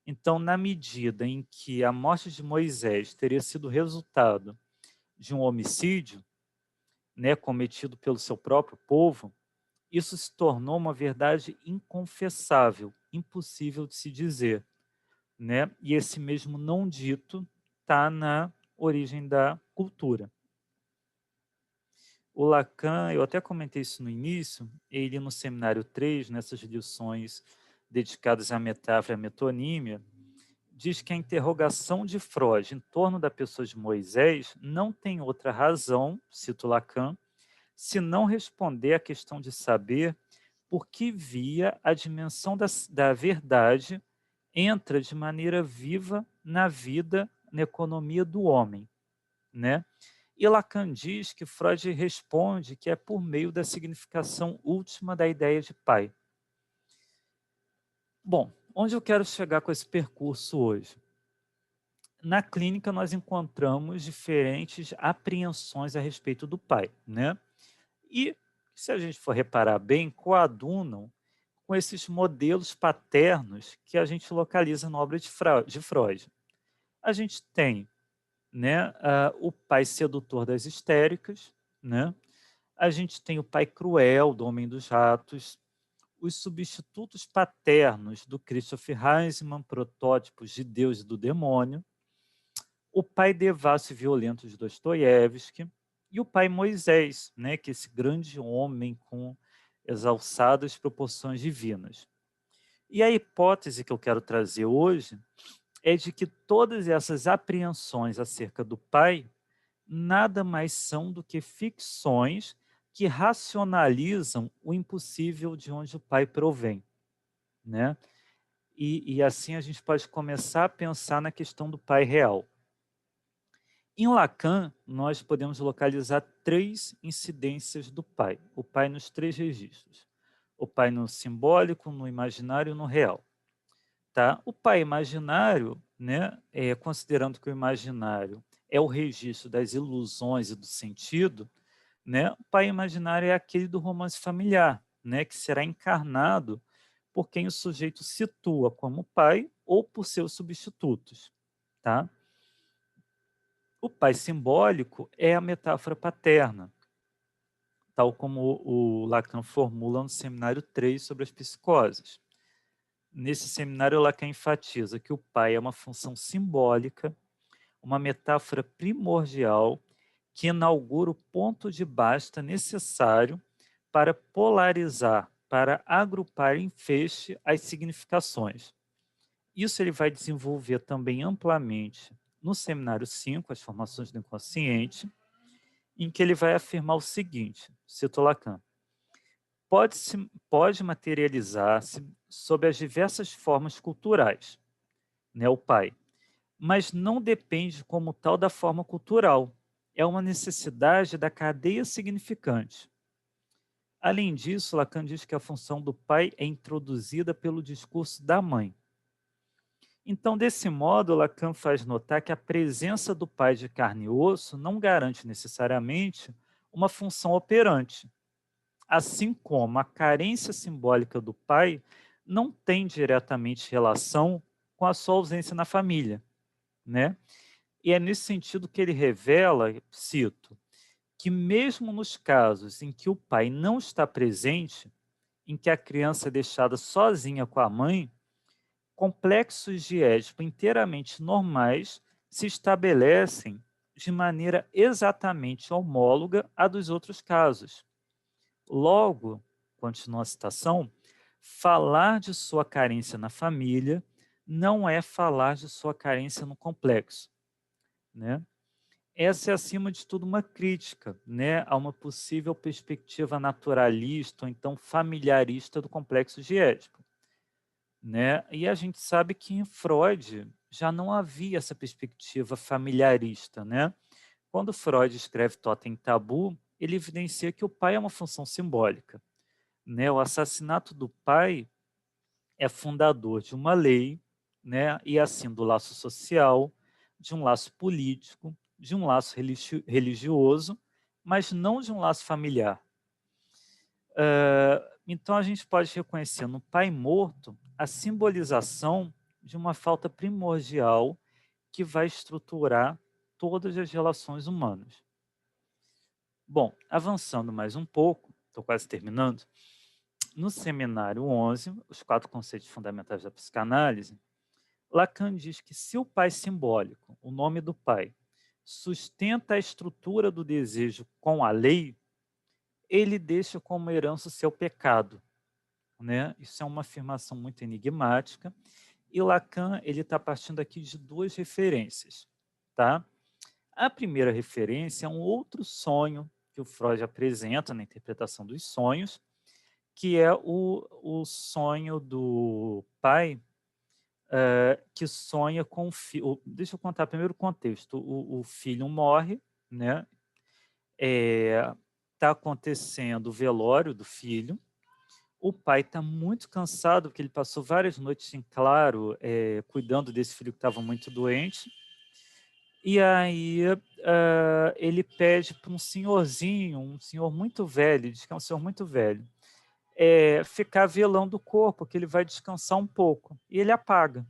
Então, na medida em que a morte de Moisés teria sido resultado de um homicídio, né, cometido pelo seu próprio povo, isso se tornou uma verdade inconfessável, impossível de se dizer. Né? E esse mesmo não dito está na origem da cultura. O Lacan, eu até comentei isso no início, ele no seminário 3, nessas lições dedicadas à metáfora e à metonímia, diz que a interrogação de Freud em torno da pessoa de Moisés não tem outra razão, cito Lacan, se não responder à questão de saber por que via a dimensão da verdade entra de maneira viva na vida, na economia do homem. Né? E Lacan diz que Freud responde que é por meio da significação última da ideia de pai. Bom, onde eu quero chegar com esse percurso hoje? na clínica nós encontramos diferentes apreensões a respeito do pai, né? E, se a gente for reparar bem, coadunam com esses modelos paternos que a gente localiza na obra de Freud. A gente tem, né, o pai sedutor das histéricas, né? A gente tem o pai cruel do Homem dos Ratos, os substitutos paternos do Christopher Heinzmann, protótipos de Deus e do demônio, o pai devasso e violento de Dostoiévski e o pai Moisés, né, que é esse grande homem com exalçadas proporções divinas. E a hipótese que eu quero trazer hoje é de que todas essas apreensões acerca do pai nada mais são do que ficções que racionalizam o impossível de onde o pai provém, né? E assim a gente pode começar a pensar na questão do pai real. Em Lacan, nós podemos localizar 3 incidências do pai, o pai nos 3 registros. O pai no simbólico, no imaginário e no real. Tá? O pai imaginário, né, considerando que o imaginário é o registro das ilusões e do sentido, né, o pai imaginário é aquele do romance familiar, né, que será encarnado por quem o sujeito situa como pai ou por seus substitutos. Tá? O pai simbólico é a metáfora paterna, tal como o Lacan formula no seminário 3 sobre as psicoses. Nesse seminário, Lacan enfatiza que o pai é uma função simbólica, uma metáfora primordial que inaugura o ponto de basta necessário para polarizar, para agrupar em feixe as significações. Isso ele vai desenvolver também amplamente no seminário 5, as formações do inconsciente, em que ele vai afirmar o seguinte, cito Lacan: pode materializar-se sob as diversas formas culturais, né, o pai, mas não depende como tal da forma cultural, é uma necessidade da cadeia significante. Além disso, Lacan diz que a função do pai é introduzida pelo discurso da mãe. Então, desse modo, Lacan faz notar que a presença do pai de carne e osso não garante necessariamente uma função operante, assim como a carência simbólica do pai não tem diretamente relação com a sua ausência na família, né? E é nesse sentido que ele revela, cito, que mesmo nos casos em que o pai não está presente, em que a criança é deixada sozinha com a mãe, complexos de Édipo inteiramente normais se estabelecem de maneira exatamente homóloga à dos outros casos. Logo, continua a citação, falar de sua carência na família não é falar de sua carência no complexo, né? Essa é, acima de tudo, uma crítica, né, a uma possível perspectiva naturalista ou então familiarista do complexo de Édipo, né? E a gente sabe que em Freud já não havia essa perspectiva familiarista, né? Quando Freud escreve Totem e Tabu, ele evidencia que o pai é uma função simbólica, né? O assassinato do pai é fundador de uma lei, né? E assim do laço social, de um laço político, de um laço religioso, mas não de um laço familiar. Então a gente pode reconhecer no pai morto a simbolização de uma falta primordial que vai estruturar todas as relações humanas. Bom, avançando mais um pouco, estou quase terminando, no seminário 11, os 4 conceitos fundamentais da psicanálise, Lacan diz que se o pai simbólico, o nome do pai, sustenta a estrutura do desejo com a lei, ele deixa como herança o seu pecado, né? Isso é uma afirmação muito enigmática, e Lacan ele está partindo aqui de 2 referências, tá? A primeira referência é um outro sonho que o Freud apresenta na interpretação dos sonhos, que é o sonho do pai que sonha com o filho. Deixa eu contar primeiro o contexto. O filho morre, né? Está acontecendo o velório do filho. O pai está muito cansado, porque ele passou várias noites em claro, cuidando desse filho que estava muito doente. E aí ele pede para um senhorzinho, um senhor muito velho, diz que é um senhor muito velho, ficar velando o corpo, que ele vai descansar um pouco. E ele apaga,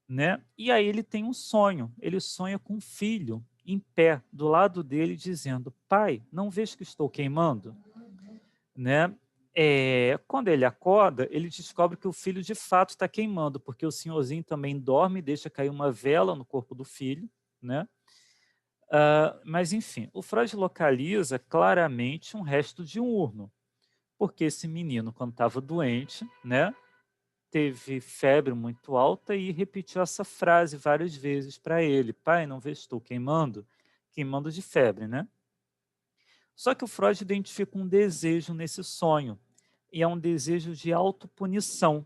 né? E aí ele tem um sonho. Ele sonha com um filho em pé do lado dele, dizendo: pai, não vês que estou queimando? Né? Quando ele acorda, ele descobre que o filho de fato está queimando, porque o senhorzinho também dorme, deixa cair uma vela no corpo do filho, né? Mas enfim, o Freud localiza claramente um resto de um urno, porque esse menino, quando estava doente, né, teve febre muito alta e repetiu essa frase várias vezes para ele: pai, não vê, estou queimando? Queimando de febre, né? Só que o Freud identifica um desejo nesse sonho, e é um desejo de autopunição,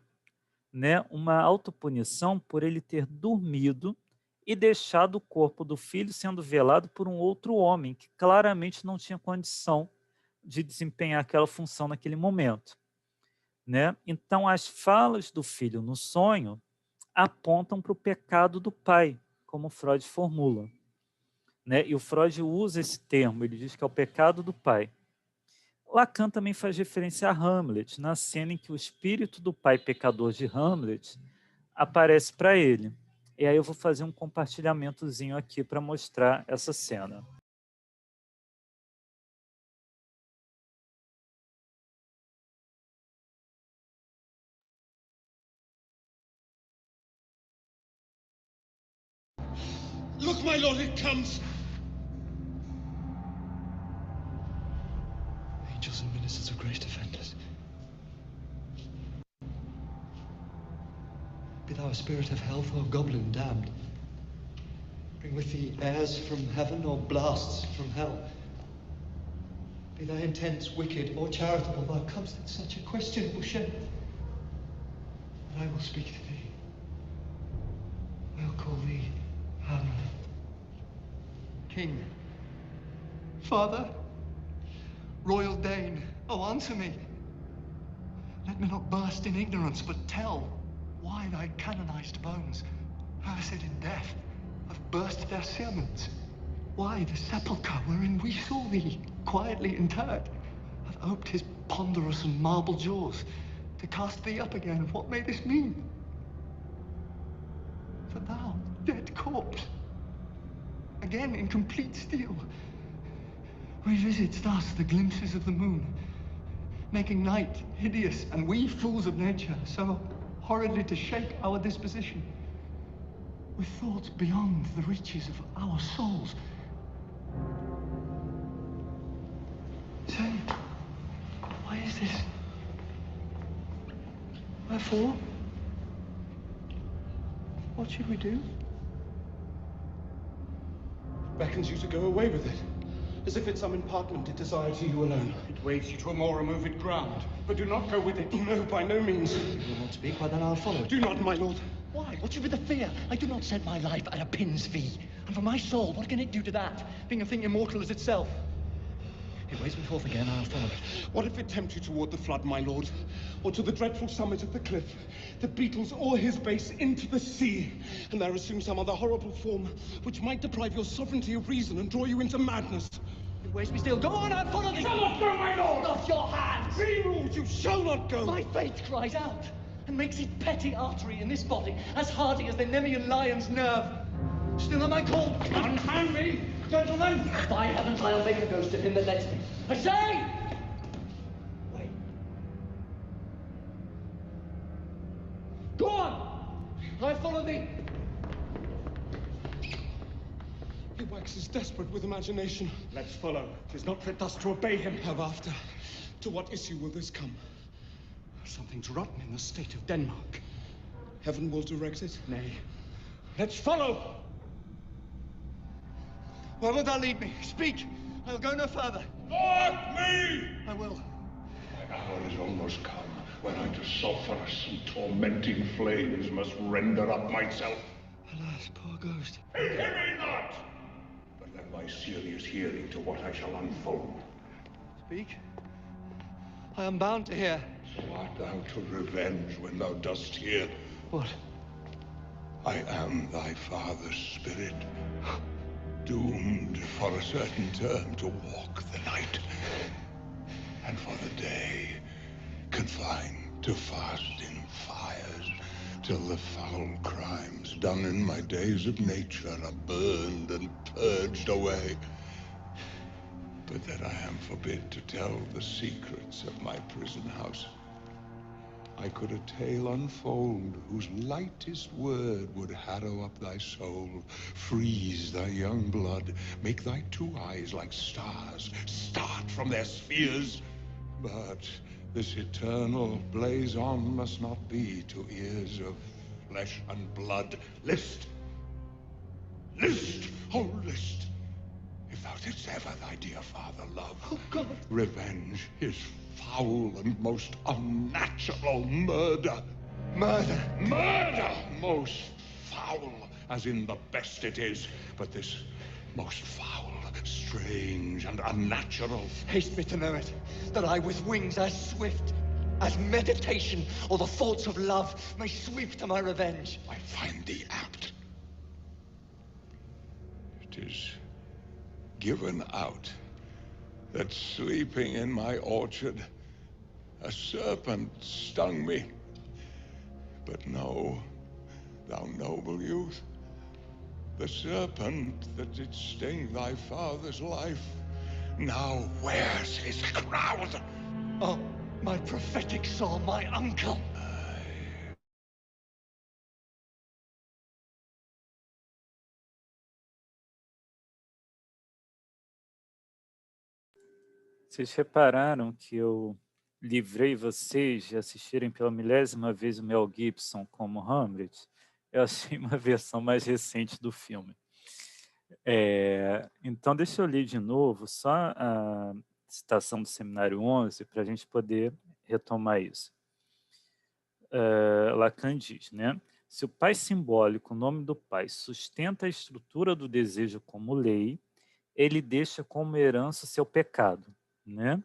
né? Uma autopunição por ele ter dormido e deixado o corpo do filho sendo velado por um outro homem que claramente não tinha condição de desempenhar aquela função naquele momento, né? Então, as falas do filho no sonho apontam para o pecado do pai, como Freud formula, né? E o Freud usa esse termo, ele diz que é o pecado do pai. Lacan também faz referência a Hamlet, na cena em que o espírito do pai pecador de Hamlet aparece para ele. E aí eu vou fazer um compartilhamentozinho aqui para mostrar essa cena. Look, my lord, it comes! Angels and ministers of grace defend us. Be thou a spirit of health or goblin damned. Bring with thee airs from heaven or blasts from hell. Be thy intents wicked or charitable, thou comest in such a question, Boucher. And I will speak to thee. I'll call thee Hamlet. King. Father. Royal Dane. Oh, answer me. Let me not burst in ignorance, but tell why thy canonized bones, acid in death, have burst their sermons. Why the sepulchre wherein we saw thee quietly interred hath oped his ponderous and marble jaws to cast thee up again. What may this mean? For thou, dead corpse, again in complete steel, revisits thus the glimpses of the moon, making night hideous, and we fools of nature so horridly to shake our disposition with thoughts beyond the reaches of our souls. Say, why is this? Wherefore? What should we do? Beckons you to go away with it, as if it's some impartment it desires you alone. It waves you to a more removed ground, but do not go with it. No, by no means. You will not speak, well then I'll follow. Do not, my lord. Why? What should be the fear? I do not set my life at a pin's fee. And for my soul, what can it do to that, being a thing immortal as itself? It waves me forth again, I'll follow it. What if it tempt you toward the flood, my lord? Or to the dreadful summit of the cliff, the beetles or his base into the sea, and there assume some other horrible form, which might deprive your sovereignty of reason and draw you into madness? It waves me still. Go on, I'll follow thee! Shall not go, my lord! Off your hands! Be ruled, you shall not go! My fate cries out, and makes its petty artery in this body as hardy as the Nemean lion's nerve. Still am I called? Unhand me, gentlemen! By heavens, I'll make a ghost of him that lets me. I say! Wait. Go on! I follow thee. He waxes desperate with imagination. Let's follow. 'Tis not fit thus to obey him. Have after. To what issue will this come? Something's rotten in the state of Denmark. Heaven will direct it? Nay. Let's follow! Where wilt thou lead me? Speak! I'll go no further. Not me! I will. My hour is almost come, when I to sulphurous and tormenting flames must render up myself. Alas, poor ghost. Hear me not! But let my serious hearing to what I shall unfold. Speak. I am bound to hear. So art thou to revenge when thou dost hear? What? I am thy father's spirit. doomed for a certain term to walk the night, and for the day confined to fast in fires, till the foul crimes done in my days of nature are burned and purged away, but that I am forbid to tell the secrets of my prison house. I could a tale unfold whose lightest word would harrow up thy soul, freeze thy young blood, make thy two eyes like stars start from their spheres. But this eternal blaze on must not be to ears of flesh and blood. List! List! Oh, list! If thou didst ever thy dear father love, oh God, revenge his foul and most unnatural murder. Murder! Murder! Most foul, as in the best it is, but this most foul, strange, and unnatural. Haste me to know it, that I with wings as swift as meditation or the faults of love may sweep to my revenge. I find thee apt. It is given out that sleeping in my orchard, a serpent stung me. But know, thou noble youth, the serpent that did sting thy father's life now wears his crown. Oh, my prophetic soul, my uncle. Vocês repararam que eu livrei vocês de assistirem pela 1000ª vez o Mel Gibson como Hamlet? Eu achei uma versão mais recente do filme. Então, deixa eu ler de novo só a citação do Seminário 11 para a gente poder retomar isso. Lacan diz, né? Se o pai simbólico, o nome do pai, sustenta a estrutura do desejo como lei, ele deixa como herança o seu pecado, né?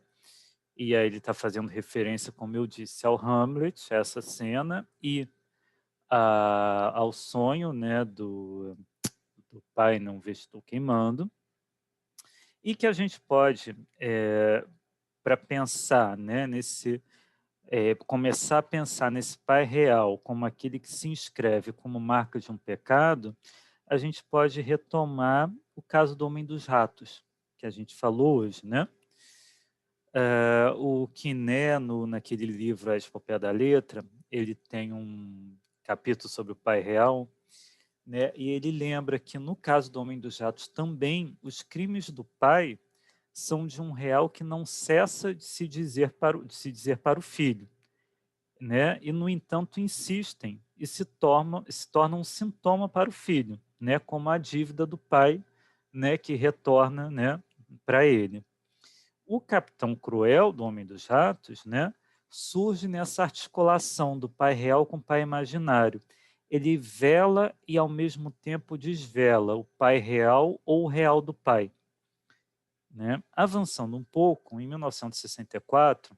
E aí ele está fazendo referência, como eu disse, ao Hamlet, essa cena, e ao sonho, né, do pai não ver estou queimando, e que a gente pode, para pensar, né, começar a pensar nesse pai real como aquele que se inscreve como marca de um pecado, a gente pode retomar o caso do Homem dos Ratos, que a gente falou hoje, né? O Quiné, naquele livro A Epopeia da Letra, ele tem um capítulo sobre o pai real, né? E ele lembra que no caso do Homem dos Ratos também os crimes do pai são de um real que não cessa de se dizer para o filho, né? E no entanto insistem e se tornam um sintoma para o filho, né? Como a dívida do pai, né? Que retorna, né? Para ele. O Capitão Cruel do Homem dos Ratos, né? Surge nessa articulação do pai real com o pai imaginário. Ele vela e, ao mesmo tempo, desvela o pai real ou o real do pai. Né? Avançando um pouco, em 1964,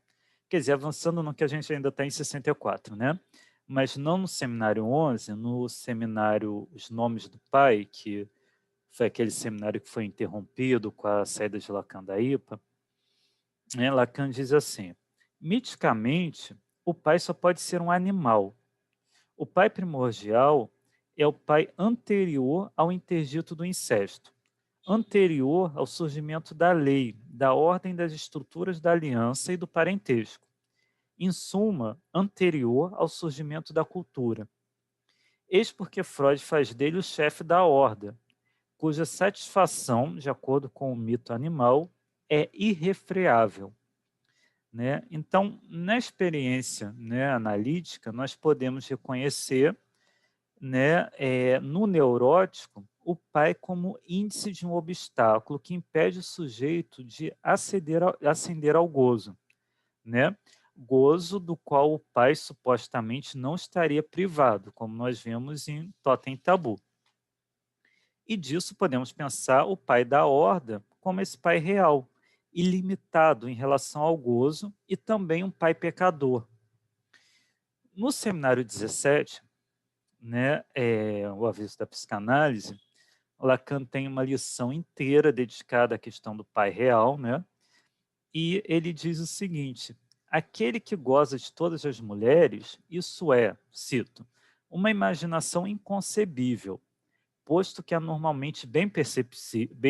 quer dizer, avançando no que a gente ainda está em 64, né? Mas não no Seminário 11, no seminário Os Nomes do Pai, que foi aquele seminário que foi interrompido com a saída de Lacan da IPA, né? Lacan diz assim, miticamente, o pai só pode ser um animal. O pai primordial é o pai anterior ao interdito do incesto, anterior ao surgimento da lei, da ordem das estruturas da aliança e do parentesco. Em suma, anterior ao surgimento da cultura. Eis porque Freud faz dele o chefe da horda, cuja satisfação, de acordo com o mito animal, é irrefreável. Né? Então, na experiência, né, analítica, nós podemos reconhecer, né, no neurótico o pai como índice de um obstáculo que impede o sujeito de ascender ao gozo. Né? Gozo do qual o pai supostamente não estaria privado, como nós vemos em Totem Tabu. E disso podemos pensar o pai da horda como esse pai real, ilimitado em relação ao gozo e também um pai pecador. No Seminário 17, né, o Aviso da Psicanálise, Lacan tem uma lição inteira dedicada à questão do pai real, né? E ele diz o seguinte: aquele que goza de todas as mulheres, isso é, cito, uma imaginação inconcebível, posto que é normalmente bem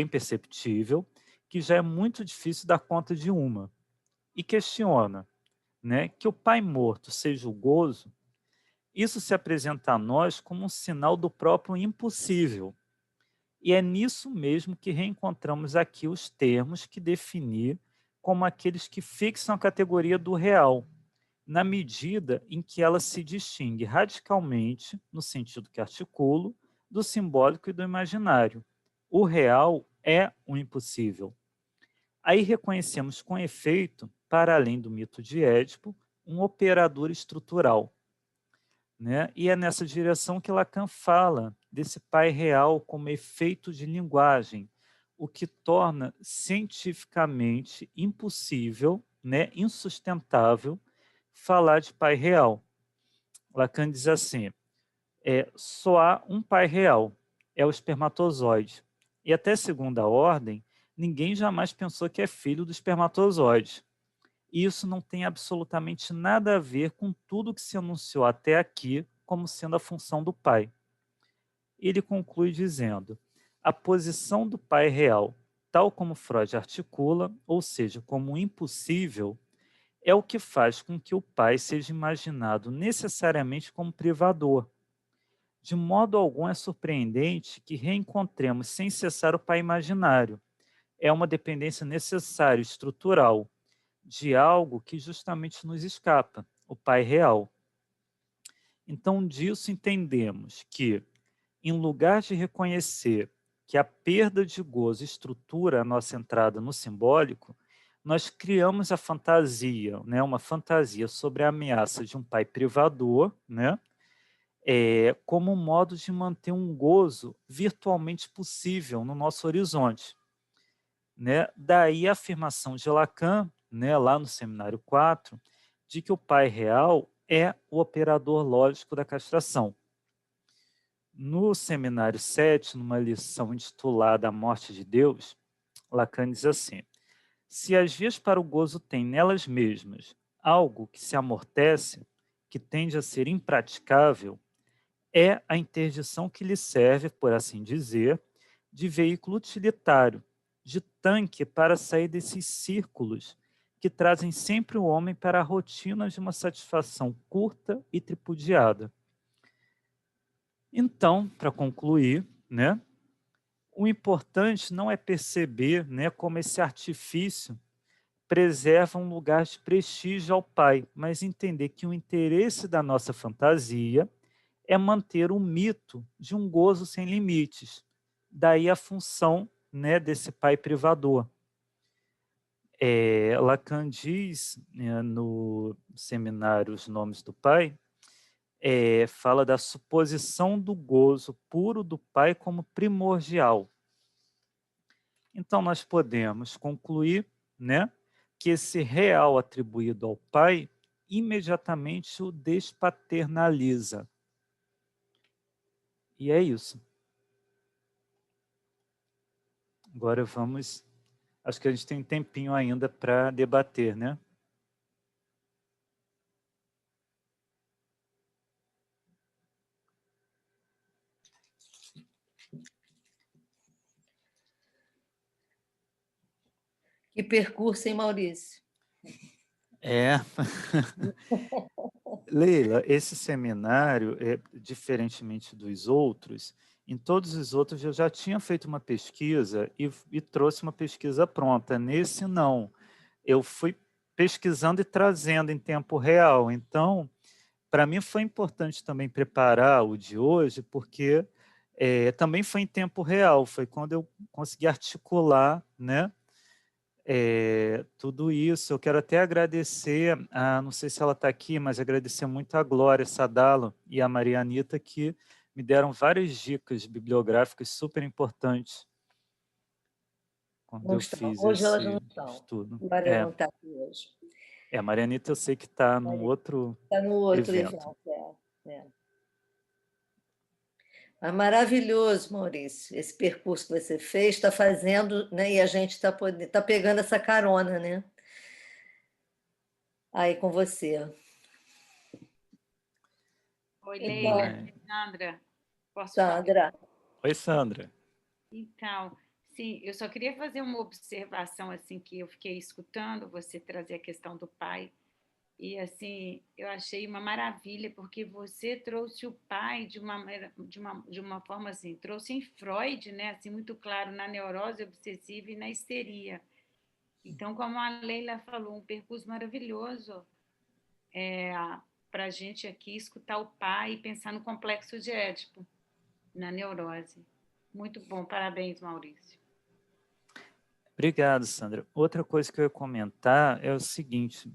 perceptível, que já é muito difícil dar conta de uma. E questiona, né, que o pai morto seja o gozo, isso se apresenta a nós como um sinal do próprio impossível. E é nisso mesmo que reencontramos aqui os termos que definir como aqueles que fixam a categoria do real, na medida em que ela se distingue radicalmente, no sentido que articulo, do simbólico e do imaginário. O real é o impossível. Aí reconhecemos com efeito, para além do mito de Édipo, um operador estrutural, né? E é nessa direção que Lacan fala desse pai real como efeito de linguagem, o que torna cientificamente impossível, né, insustentável, falar de pai real. Lacan diz assim, só há um pai real, é o espermatozoide. E até segunda ordem, ninguém jamais pensou que é filho do espermatozoide. E isso não tem absolutamente nada a ver com tudo que se anunciou até aqui como sendo a função do pai. Ele conclui dizendo, a posição do pai real, tal como Freud articula, ou seja, como impossível, é o que faz com que o pai seja imaginado necessariamente como privador. De modo algum é surpreendente que reencontremos sem cessar o pai imaginário. É uma dependência necessária, estrutural, de algo que justamente nos escapa, o pai real. Então, disso entendemos que, em lugar de reconhecer que a perda de gozo estrutura a nossa entrada no simbólico, nós criamos a fantasia, né, uma fantasia sobre a ameaça de um pai privador, né, como um modo de manter um gozo virtualmente possível no nosso horizonte. Né? Daí a afirmação de Lacan, né, lá no Seminário 4, de que o pai real é o operador lógico da castração. No Seminário 7, numa lição intitulada A Morte de Deus, Lacan diz assim, se as vias para o gozo têm nelas mesmas algo que se amortece, que tende a ser impraticável, é a interdição que lhe serve, por assim dizer, de veículo utilitário, de tanque para sair desses círculos que trazem sempre o homem para a rotina de uma satisfação curta e tripudiada. Então, para concluir, né, o importante não é perceber, né, como esse artifício preserva um lugar de prestígio ao pai, mas entender que o interesse da nossa fantasia é manter o mito de um gozo sem limites. Daí a função, né, desse pai privador. Lacan diz, né, no seminário Os Nomes do Pai, fala da suposição do gozo puro do pai como primordial. Então, nós podemos concluir, né, que esse real atribuído ao pai imediatamente o despaternaliza. E é isso. Agora vamos... Acho que a gente tem um tempinho ainda para debater, né? Que percurso, hein, Maurício? Leila, esse seminário, diferentemente dos outros, em todos os outros eu já tinha feito uma pesquisa e trouxe uma pesquisa pronta. Nesse, não. Eu fui pesquisando e trazendo em tempo real. Então, para mim foi importante também preparar o de hoje, porque também foi em tempo real. Foi quando eu consegui articular, né, tudo isso. Eu quero até agradecer, não sei se ela está aqui, mas agradecer muito a Glória Sadalo e a Maria Anita, que me deram várias dicas bibliográficas super importantes quando Não eu estão. fiz Hoje elas esse não estão. estudo. Glória não está aqui hoje. A Maria Anita eu sei que está num outro Está no outro evento. evento. É maravilhoso, Maurício, esse percurso que você fez, está fazendo, né? E a gente tá pegando essa carona, né? Aí com você. Oi, Então, Leila. Sandra, posso falar? Sandra, Oi, Sandra. Então, sim, eu só queria fazer uma observação assim que eu fiquei escutando você trazer a questão do pai e assim eu achei uma maravilha porque você trouxe o pai de uma forma assim, trouxe em Freud, né, assim muito claro na neurose obsessiva e na histeria. Então, como a Leila falou, um percurso maravilhoso para a gente aqui escutar o pai e pensar no complexo de Édipo, na neurose. Muito bom, parabéns, Maurício. Obrigado, Sandra. Outra coisa que eu ia comentar é o seguinte,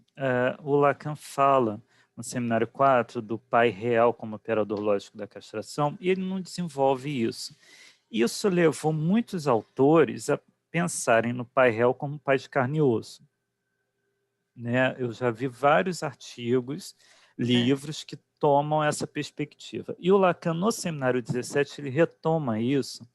o Lacan fala no seminário 4 do pai real como operador lógico da castração, e ele não desenvolve isso. Isso levou muitos autores a pensarem no pai real como pai de carne e osso. Né? Eu já vi vários artigos, livros que tomam essa perspectiva. E o Lacan, no seminário 17, ele retoma isso.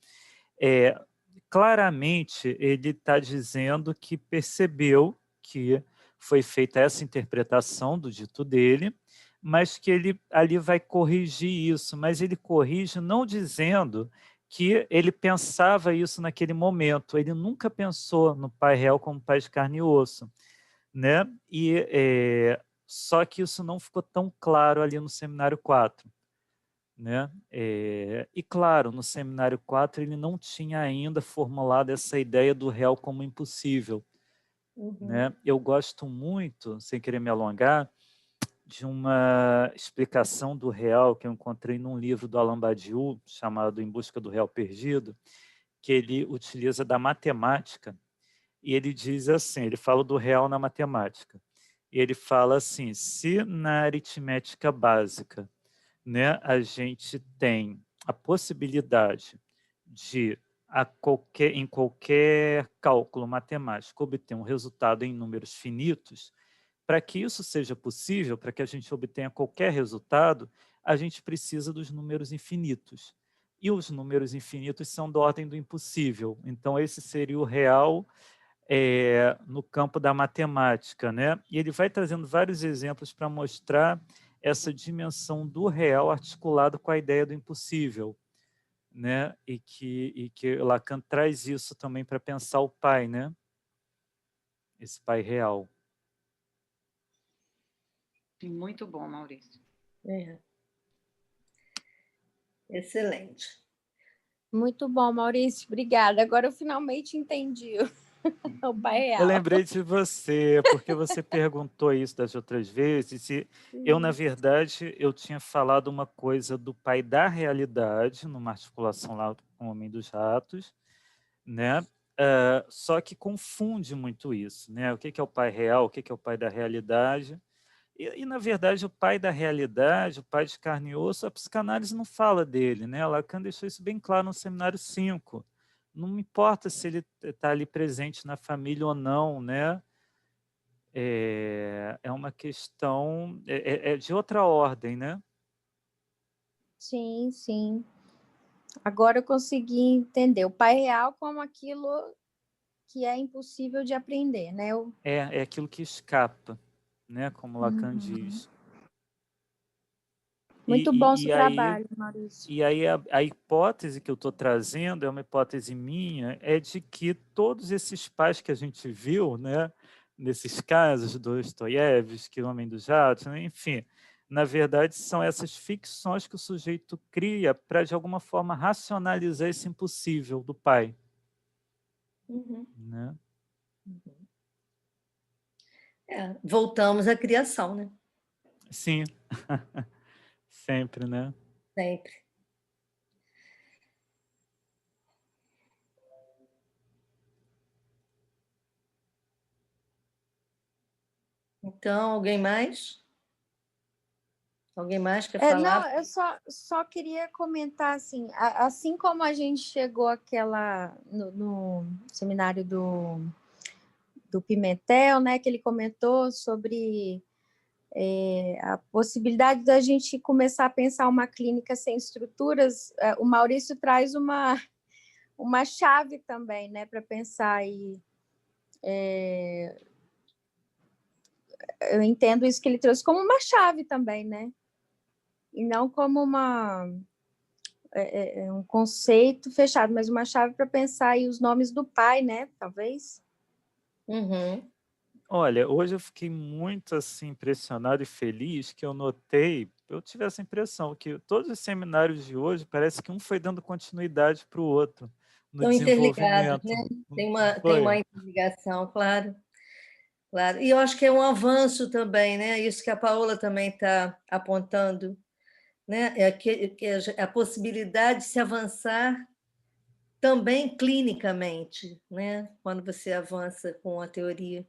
Claramente, ele está dizendo que percebeu que foi feita essa interpretação do dito dele, mas que ele ali vai corrigir isso, mas ele corrige não dizendo que ele pensava isso naquele momento, ele nunca pensou no pai real como pai de carne e osso, né? Só que isso não ficou tão claro ali no seminário 4. Né? E claro, no seminário 4 ele não tinha ainda formulado essa ideia do real como impossível. Né? Eu gosto muito, sem querer me alongar, de uma explicação do real que eu encontrei num livro do Alain Badiou, chamado Em Busca do Real Perdido, que ele utiliza da matemática, e ele diz assim, ele fala do real na matemática, e ele fala assim, se na aritmética básica, né, a gente tem a possibilidade de, em qualquer cálculo matemático, obter um resultado em números finitos. Para que isso seja possível, para que a gente obtenha qualquer resultado, a gente precisa dos números infinitos. E os números infinitos são da ordem do impossível. Então, esse seria o real no campo da matemática, né? E ele vai trazendo vários exemplos para mostrar essa dimensão do real articulado com a ideia do impossível, né? E que Lacan traz isso também para pensar o pai, né? Esse pai real. Muito bom, Maurício. Excelente. Muito bom, Maurício. Obrigada. Agora eu finalmente entendi o pai Eu real. lembrei de você, porque você perguntou isso das outras vezes, e eu, na verdade, eu tinha falado uma coisa do pai da realidade, numa articulação lá com o Homem dos Ratos, né? Só que confunde muito isso, né? O que é o pai real, o que é o pai da realidade. Na verdade, o pai da realidade, o pai de carne e osso, a psicanálise não fala dele, né? Lacan deixou isso bem claro no seminário 5. Não importa se ele está ali presente na família ou não, né? É uma questão de outra ordem, né? Sim, sim. Agora eu consegui entender o pai real como aquilo que é impossível de aprender, né? É aquilo que escapa, né? Como Lacan diz. Muito bom seu Aí, trabalho, Maurício. a hipótese que eu estou trazendo, é uma hipótese minha, é de que todos esses pais que a gente viu, né, nesses casos, Dostoiévski, O Homem dos Ratos, né, enfim, na verdade são essas ficções que o sujeito cria para, de alguma forma, racionalizar esse impossível do pai. Né? Voltamos à criação, né? Sim, sempre, né? Sempre. Então, alguém mais? Alguém mais quer falar? Não, eu só queria comentar assim, assim como a gente chegou no seminário do Pimentel, né, que ele comentou sobre A possibilidade da gente começar a pensar uma clínica sem estruturas, o Maurício traz uma chave também, né, para pensar. E eu entendo isso que ele trouxe como uma chave também, né? E não como um conceito fechado, mas uma chave para pensar aí os nomes do pai, né? Talvez. Uhum. Olha, hoje eu fiquei muito assim impressionado e feliz que eu tive essa impressão que todos os seminários de hoje parece que um foi dando continuidade para o outro no Estão interligados, né? desenvolvimento. Não Tem uma foi? interligação, claro. Claro. E eu acho que é um avanço também, né? Isso que a Paola também está apontando, né? A possibilidade de se avançar também clinicamente, né? Quando você avança com a teoria.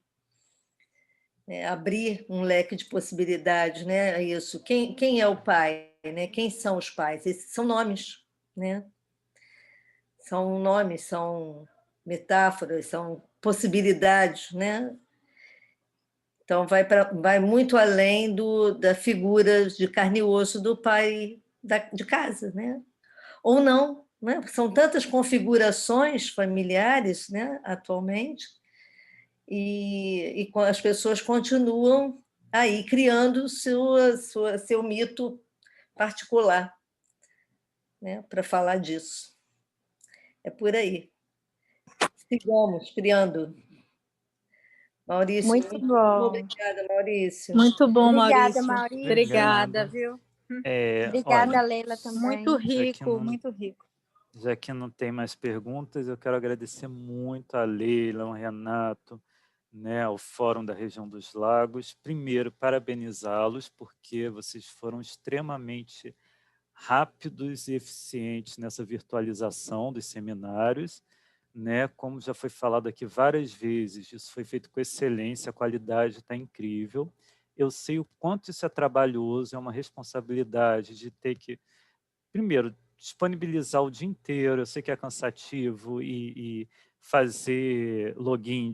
Abrir um leque de possibilidades, né? Isso. Quem é o pai, né? Quem são os pais? Esses são nomes, né? São nomes, são metáforas, são possibilidades, né? Então, vai muito além da figura de carne e osso do pai de casa, né? Ou não, né? São tantas configurações familiares, né, atualmente, e as pessoas continuam aí criando seu mito particular, né, para falar disso. É por aí. Sigamos criando. Maurício, Muito muito bom. obrigada, Maurício. Muito bom, Obrigada, Maurício. Maurício. Obrigada, Obrigado. viu? Obrigada, Olha, Leila, também. Muito já que rico, não, muito rico. já que não tem mais perguntas, eu quero agradecer muito a Leila, ao Renato, né, ao Fórum da Região dos Lagos. Primeiro, parabenizá-los, porque vocês foram extremamente rápidos e eficientes nessa virtualização dos seminários, né? Como já foi falado aqui várias vezes, isso foi feito com excelência, a qualidade está incrível. Eu sei o quanto isso é trabalhoso, é uma responsabilidade de ter que, primeiro, disponibilizar o dia inteiro, eu sei que é cansativo, e fazer login,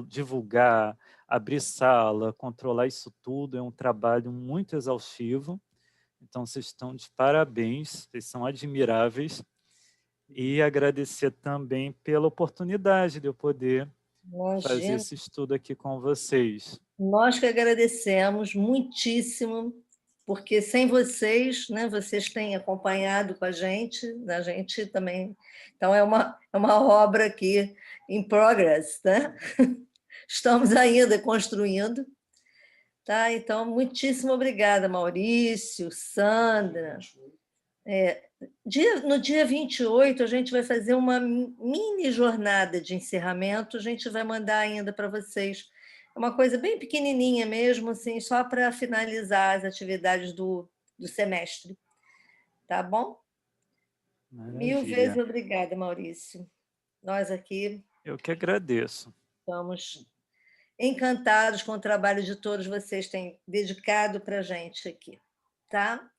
divulgar, abrir sala, controlar isso tudo, é um trabalho muito exaustivo. Então, vocês estão de parabéns, vocês são admiráveis. E agradecer também pela oportunidade de eu poder fazer Imagina. esse estudo aqui com vocês. Nós que agradecemos muitíssimo, porque sem vocês, né, vocês têm acompanhado com a gente também. Então, é uma obra aqui em progress, né? Estamos ainda construindo. Tá? Então, muitíssimo obrigada, Maurício, Sandra. No dia 28, a gente vai fazer uma mini jornada de encerramento, a gente vai mandar ainda para vocês. É uma coisa bem pequenininha mesmo, assim, só para finalizar as atividades do semestre. Tá bom? Maravilha. 1000 vezes obrigada, Maurício. Nós aqui Eu que agradeço. estamos encantados com o trabalho de todos vocês têm dedicado para a gente aqui. Tá?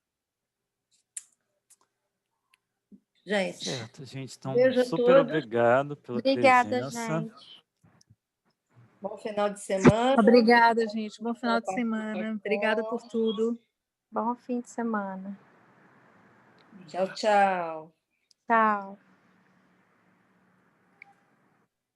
Gente, Certo, gente. Então, beijo a super todos. obrigado pela Obrigada, presença. gente. Bom final de semana. Obrigada, gente. Bom final de semana. Obrigada por tudo. Bom fim de semana. Tchau, tchau. Tchau.